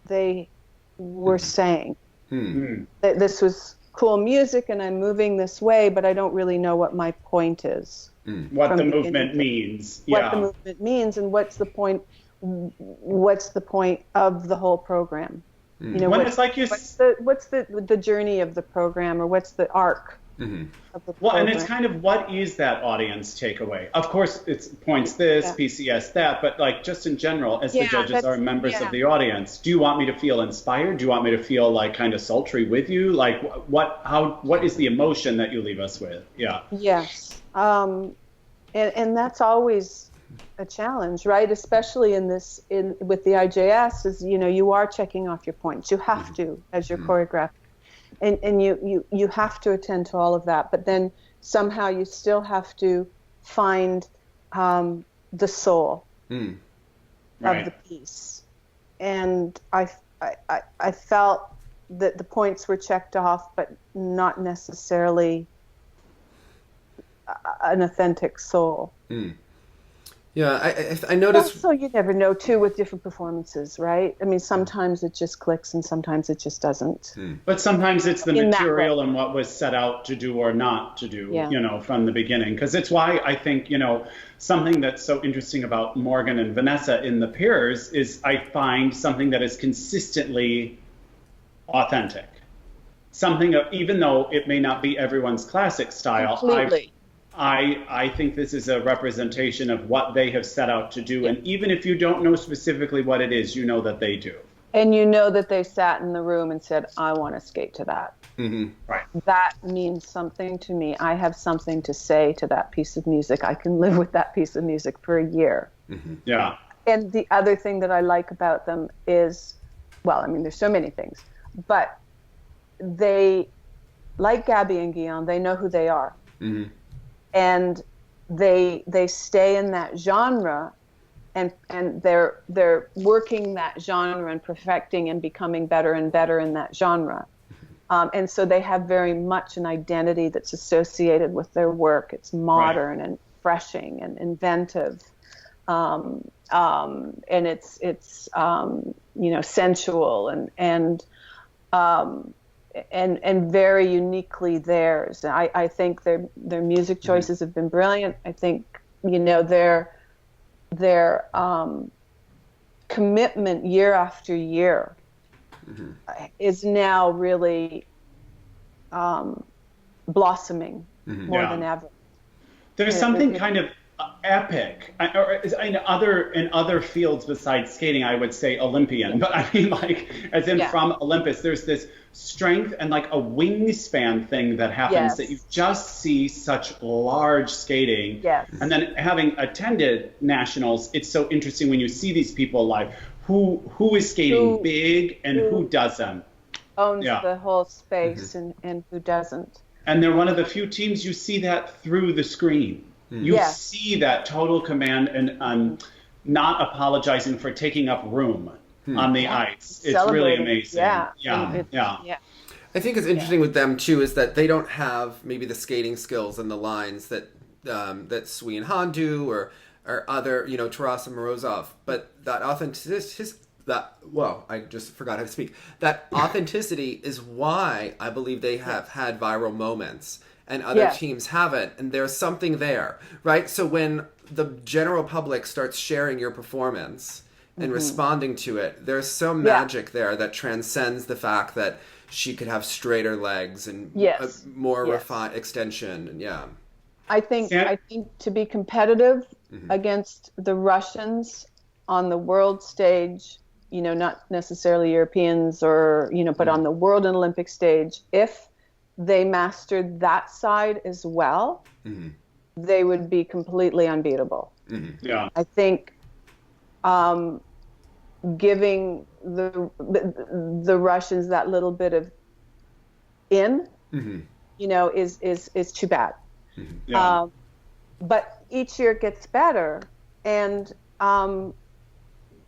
they were saying. That this was cool music and I'm moving this way, but I don't really know what my point is. What the movement means. What the movement means and what's the point of the whole program. What's the journey of the program, or what's the arc of the program? Well, and it's kind of, what is that audience takeaway? Of course, it's points this, PCS that, but like just in general, as the judges are members of the audience, do you want me to feel inspired? Do you want me to feel like kind of sultry with you? Like what is the emotion that you leave us with? Yeah. Yes. And that's always a challenge, right? Especially with the IJS, is you are checking off your points. You have to, as your choreographer, and you have to attend to all of that. But then somehow you still have to find the soul of the piece. And I felt that the points were checked off, but not necessarily an authentic soul. Yeah, I noticed. Also, you never know too with different performances, right? I mean, sometimes it just clicks, and sometimes it just doesn't. But sometimes it's the material and what was set out to do or not to do, from the beginning. Because it's why I think, something that's so interesting about Morgan and Vanessa in the pairs is I find something that is consistently authentic. Something, even though it may not be everyone's classic style. Completely. I think this is a representation of what they have set out to do. And even if you don't know specifically what it is, you know that they do. And you know that they sat in the room and said, I want to skate to that. Right. That means something to me. I have something to say to that piece of music. I can live with that piece of music for a year. Yeah. And the other thing that I like about them is, there's so many things, but they, like Gabby and Guillaume, they know who they are. And they stay in that genre, and they're working that genre and perfecting and becoming better and better in that genre. And so they have very much an identity that's associated with their work. It's modern and refreshing and inventive, and it's sensual and very uniquely theirs. I think their music choices have been brilliant. I think their commitment year after year is now really blossoming more than ever. There's something kind of epic, or in other fields besides skating, I would say Olympian, but I mean from Olympus, there's this strength and like a wingspan thing that happens that you just see such large skating. And then having attended nationals, it's so interesting when you see these people live, who is skating big and who doesn't. Owns the whole space and who doesn't. And they're one of the few teams you see that through the screen. You see that total command and not apologizing for taking up room on the ice. It's really amazing. Yeah. I think it's interesting with them too is that they don't have maybe the skating skills and the lines that Sui and Han do, or or other, Taras and Morozov. But that authenticity, I just forgot how to speak. That authenticity is why I believe they have had viral moments and other teams haven't. And there's something there, right? So when the general public starts sharing your performance and responding to it, there's some magic there that transcends the fact that she could have straighter legs and more refined extension. And I think to be competitive against the Russians on the world stage, not necessarily Europeans or, but on the world and Olympic stage, if they mastered that side as well, they would be completely unbeatable. Yeah. I think giving the Russians that little bit of is too bad. Yeah. But each year it gets better, and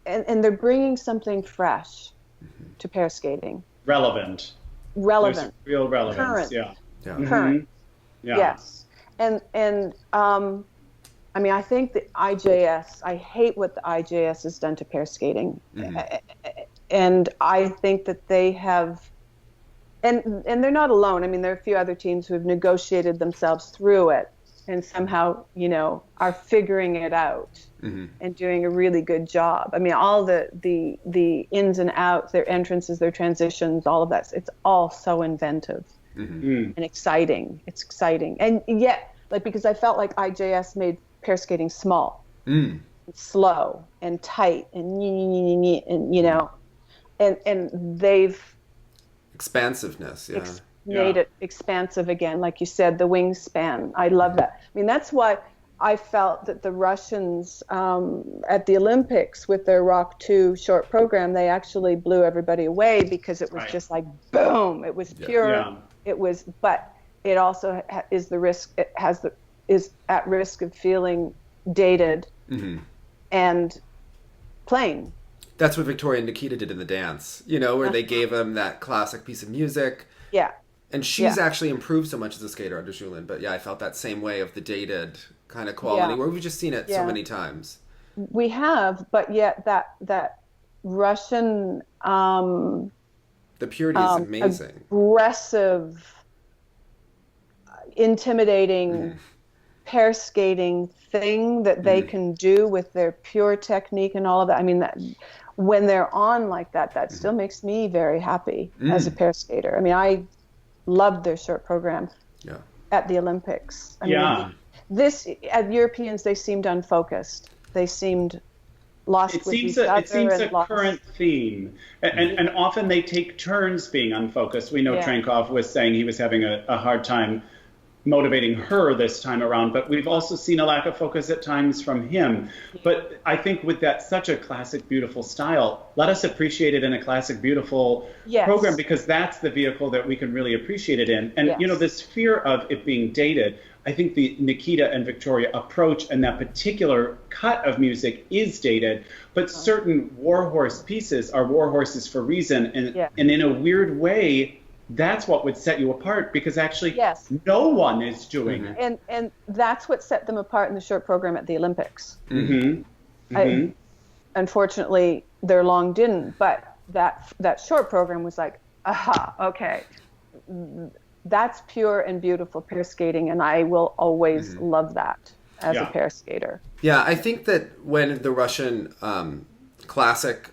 they're bringing something fresh to pair skating. Relevant. There's real relevance. Current. Yeah. Current. Yeah. Yes. And I think the IJS, I hate what the IJS has done to pair skating. And I think that they have, and they're not alone. I mean, there are a few other teams who have negotiated themselves through it and somehow, are figuring it out and doing a really good job. I mean, all the ins and outs, their entrances, their transitions, all of that, it's all so inventive and exciting. It's exciting. And yet, because I felt like IJS made pair skating small, and slow and tight and and they've expansive,ness, made it expansive again. Like you said, the wingspan. I love that. I mean, that's why I felt that the Russians at the Olympics with their Rock 2 short program, they actually blew everybody away because it was just like boom. It was pure. Yeah. It was, but it also is is at risk of feeling dated and plain. That's what Victoria and Nikita did in the dance, where they gave them that classic piece of music. Yeah. And she's actually improved so much as a skater under Julin. But I felt that same way of the dated kind of quality where we've just seen it so many times. We have, but yet that Russian... the purity is amazing. Aggressive, intimidating... pair skating thing that they can do with their pure technique and all of that. I mean, that when they're on like that still makes me very happy as a pair skater. I mean, I loved their short program at the Olympics. I mean, at Europeans, they seemed unfocused. They seemed lost with each other. It seems a current theme. And often they take turns being unfocused. We know Trenkov was saying he was having a hard time motivating her this time around, but we've also seen a lack of focus at times from him. But I think with that such a classic, beautiful style, let us appreciate it in a classic, beautiful program, because that's the vehicle that we can really appreciate it in. And, this fear of it being dated, I think the Nikita and Victoria approach and that particular cut of music is dated, but certain warhorse pieces are warhorses for reason. And in a weird way, that's what would set you apart, because actually no one is doing it. And that's what set them apart in the short program at the Olympics. Unfortunately, their long didn't, but that short program was like, aha, okay. That's pure and beautiful pair skating, and I will always love that as a pair skater. Yeah, I think that when the Russian classic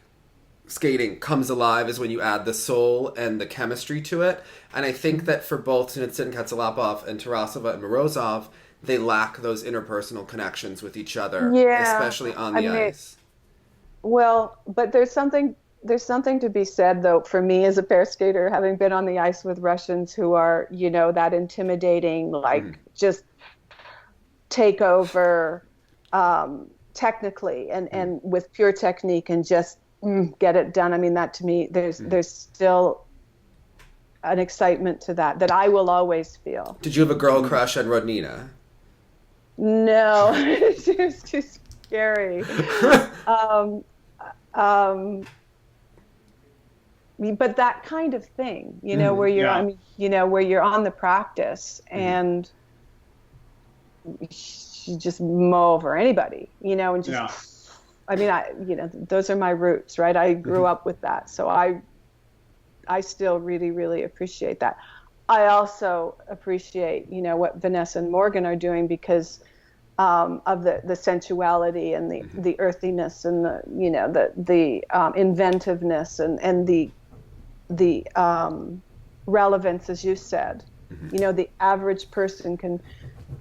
skating comes alive is when you add the soul and the chemistry to it. And I think that for both Sinitsyn, Katsalapov, and Tarasova and Morozov, they lack those interpersonal connections with each other, especially on the ice. Well, but there's something to be said, though, for me as a pair skater, having been on the ice with Russians who are, that intimidating, just take over technically and with pure technique and just get it done. I mean, that to me, there's still an excitement to that I will always feel. Did you have a girl crush on Rodnina? No, she was too scary. But that kind of thing, where you're, where you're on the practice and you just mow over anybody, and just, I mean, those are my roots, right? I grew up with that. So I still really, really appreciate that. I also appreciate, what Vanessa and Morgan are doing because of the sensuality and the earthiness and the inventiveness and the relevance, as you said. The average person can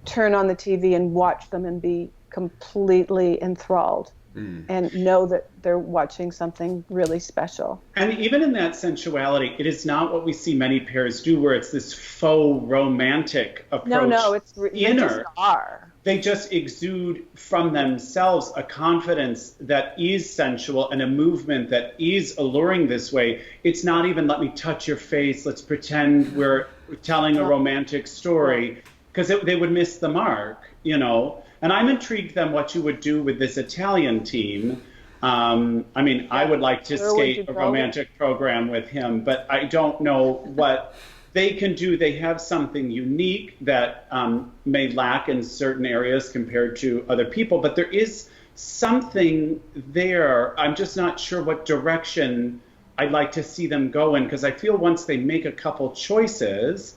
turn on the TV and watch them and be completely enthralled and know that they're watching something really special. And even in that sensuality, it is not what we see many pairs do, where it's this faux romantic approach. No, they just are. They just exude from themselves a confidence that is sensual and a movement that is alluring this way. It's not even, let me touch your face, let's pretend we're telling a romantic story, because they would miss the mark, And I'm intrigued then what you would do with this Italian team. I would like to skate a romantic program with him, but I don't know what they can do. They have something unique that may lack in certain areas compared to other people, but there is something there. I'm just not sure what direction I'd like to see them go in, because I feel once they make a couple choices,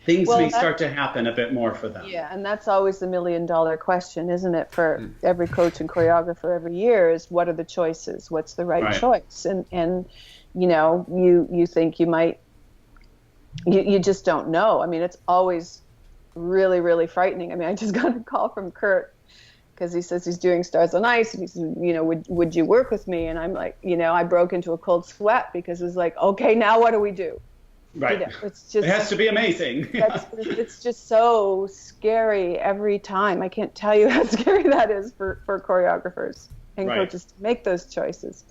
things may start to happen a bit more for them. Yeah, and that's always the $1 million question, isn't it, for every coach and choreographer every year, is what are the choices? What's the right choice? And you think you might, you just don't know. I mean, it's always really, really frightening. I mean, I just got a call from Kurt because he says he's doing Stars on Ice, and he says, would you work with me? And I'm like, I broke into a cold sweat because it's like, okay, now what do we do? Right. It's just, it has to be amazing. It's just so scary every time. I can't tell you how scary that is for choreographers and coaches to make those choices.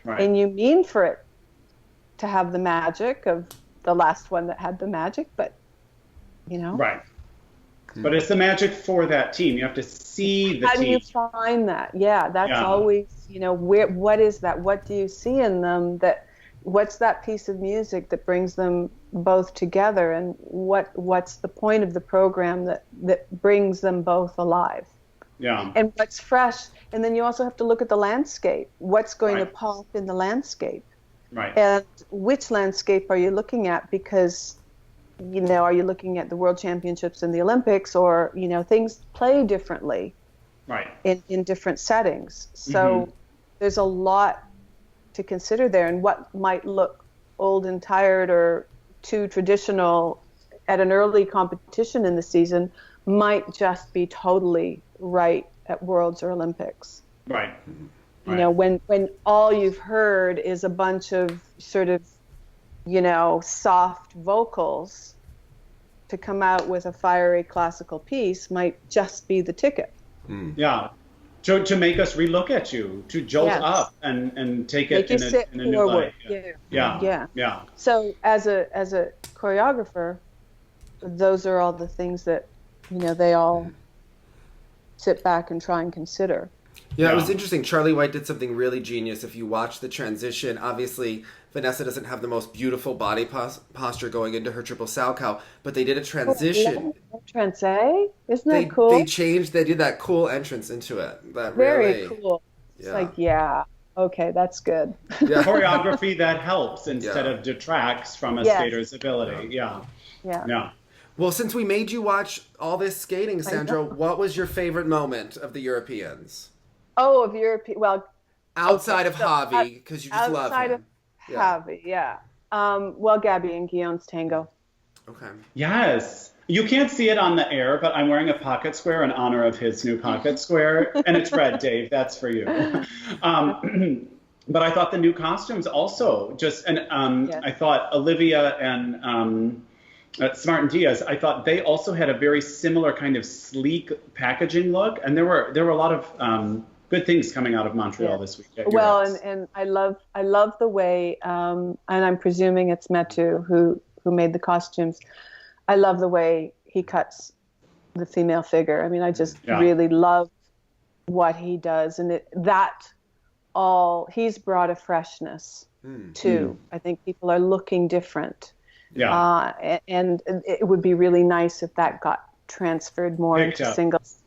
Right. And you mean for it to have the magic of the last one that had the magic, but, Right. But it's the magic for that team. You have to see the team. How do you find that? Yeah, that's always, what is that? What do you see in them what's that piece of music that brings them both together, and what's the point of the program that brings them both alive? Yeah. And what's fresh, and then you also have to look at the landscape. What's going to pop in the landscape? Right. And which landscape are you looking at? Because, are you looking at the World Championships and the Olympics, or, things play differently in different settings. So there's a lot to consider there, and what might look old and tired or too traditional at an early competition in the season might just be totally right at Worlds or Olympics. Right. When all you've heard is a bunch of sort of, soft vocals, to come out with a fiery classical piece might just be the ticket. Yeah. To make us relook at you, to jolt up and take it in a new light. Yeah. So as a choreographer, those are all the things that, they all sit back and try and consider. Yeah, it was interesting. Charlie White did something really genius. If you watch the transition, obviously Vanessa doesn't have the most beautiful body posture going into her triple Salchow, but they did a transition. Entrance, eh? Isn't that cool? They did that cool entrance into it. That very cool. It's okay, that's good. Yeah. Choreography that helps instead of detracts from a skater's ability. Yeah. Well, since we made you watch all this skating, Sandra, what was your favorite moment of the Europeans? Oh, of European, well... Outside of Javi, because you just love him. Outside of Javi, well, Gabby and Guillaume's tango. Okay. Yes. You can't see it on the air, but I'm wearing a pocket square in honor of his new pocket square. And it's red, Dave. That's for you. But I thought the new costumes also I thought Olivia and... Smart and Diaz, I thought they also had a very similar kind of sleek packaging look, and there were a lot of good things coming out of Montreal this week. Well, and I love the way, and I'm presuming it's Metu who made the costumes. I love the way he cuts the female figure. I mean, I just really love what he does, and he's brought a freshness too. I think people are looking different. Yeah. And it would be really nice if that got transferred more Picked up.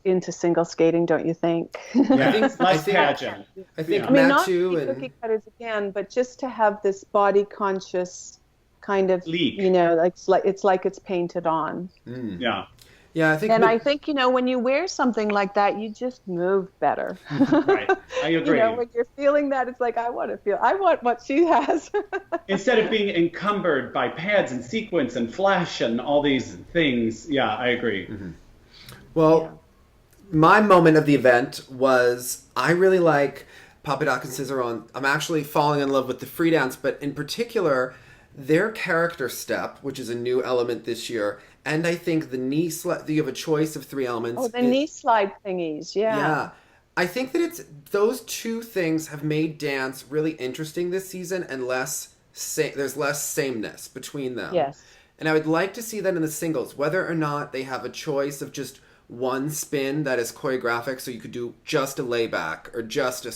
into single skating, don't you think? Yeah, less pageant. I think I mean, Matt not too, to be cookie cutters again, but just to have this body conscious kind of, Leap. it's like it's painted on. Yeah. Yeah, I think. I think, when you wear something like that, you just move better. Right. I agree. When you're feeling that, it's like, I want what she has. Instead of being encumbered by pads and sequins and flash and all these things. Yeah, I agree. Well, my moment of the event was, I really like Papadakis Cizeron. I'm actually falling in love with the free dance, but in particular, their character step, which is a new element this year. And I think the knee slide, you have a choice of 3 elements. Oh, the knee slide thingies, yeah. Yeah. I think that those two things have made dance really interesting this season, and there's less sameness between them. Yes. And I would like to see that in the singles, whether or not they have a choice of just one spin that is choreographic, so you could do just a layback or just a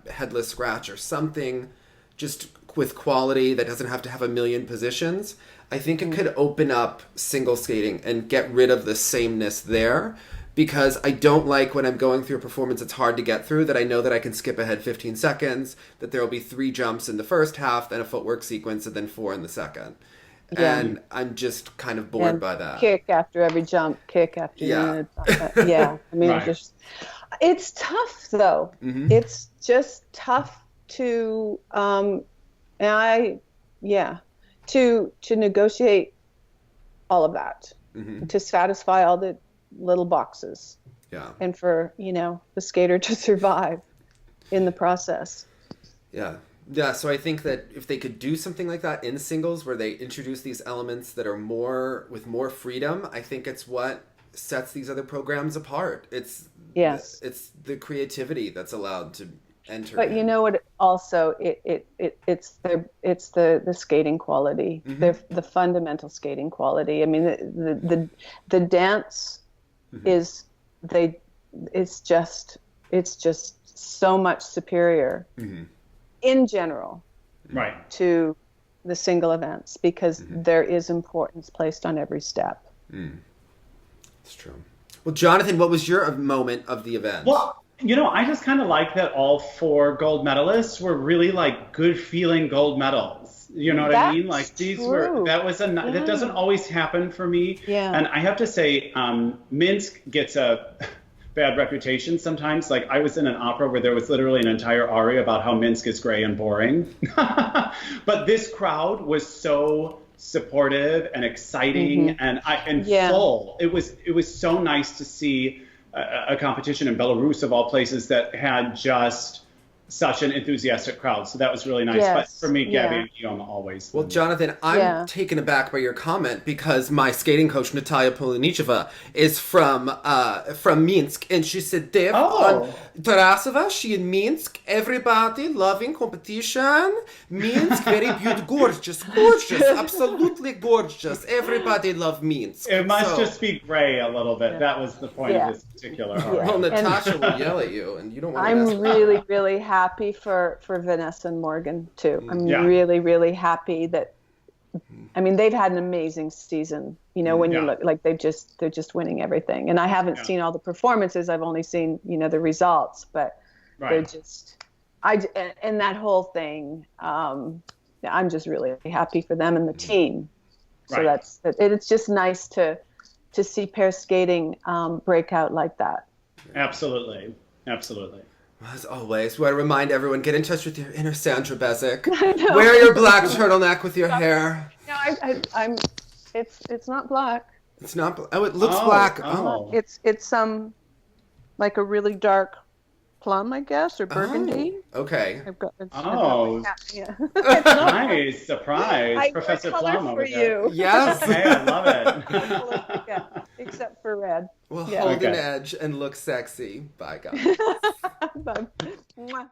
headless scratch or something just with quality that doesn't have to have a million positions. I think it could open up single skating and get rid of the sameness there, because I don't like when I'm going through a performance it's hard to get through, that I know that I can skip ahead 15 seconds, that there will be 3 jumps in the first half, then a footwork sequence, and then 4 in the second. Yeah. And I'm just kind of bored by that. Kick after every jump, kick after minute. Yeah. I mean, Right. It's tough, though. Mm-hmm. It's just tough to, to negotiate all of that, to satisfy all the little boxes. Yeah. And for, the skater to survive in the process. Yeah. Yeah, so I think that if they could do something like that in singles, where they introduce these elements that are with more freedom, I think it's what sets these other programs apart. It's the creativity that's allowed to enter. But you know what? Also, it's the skating quality, the fundamental skating quality. I mean, the dance is it's just so much superior. In general, right, to the single events, because there is importance placed on every step. It's true. Well, Jonathan, what was your moment of the event? Well, I just kind of like that all 4 gold medalists were really like good feeling gold medals. You know what I mean? Like these true. That doesn't always happen for me. Yeah. And I have to say, Minsk gets a bad reputation sometimes. Like, I was in an opera where there was literally an entire aria about how Minsk is gray and boring. But this crowd was so supportive and exciting and full. It was so nice to see a competition in Belarus, of all places, that had just such an enthusiastic crowd. So that was really nice. But for me, Gabby and Guillaume always. Well, Jonathan, I'm taken aback by your comment, because my skating coach, Natalia Polonicheva, is from Minsk. And she said, Dave, on Tarasova, she in Minsk, everybody loving competition. Minsk, very beautiful, gorgeous, absolutely gorgeous. Everybody love Minsk. It must just be gray a little bit. That was the point of this particular aria. Well, Natasha will yell at you, and you don't want to I'm really, really happy for Vanessa and Morgan too. I'm really, really happy that, I mean, they've had an amazing season. When you look, like they're just winning everything. And I haven't seen all the performances. I've only seen, the results, but they're just, and that whole thing, I'm just really happy for them and the team. So it's just nice to see pair skating break out like that. Absolutely. As always, we want to remind everyone, get in touch with your inner Sandra Bezic. Wear your black turtleneck with your hair. No, I'm. It's not black. It's not. Oh, it looks black. Oh. It's like a really dark plum, I guess, or burgundy. Oh, okay. Yeah. Nice surprise, Professor color Plum for over there. you. Yes. Hey, I love it. Yeah, except for red. Well, hold an edge and look sexy. Bye, guys. Bye. Mwah.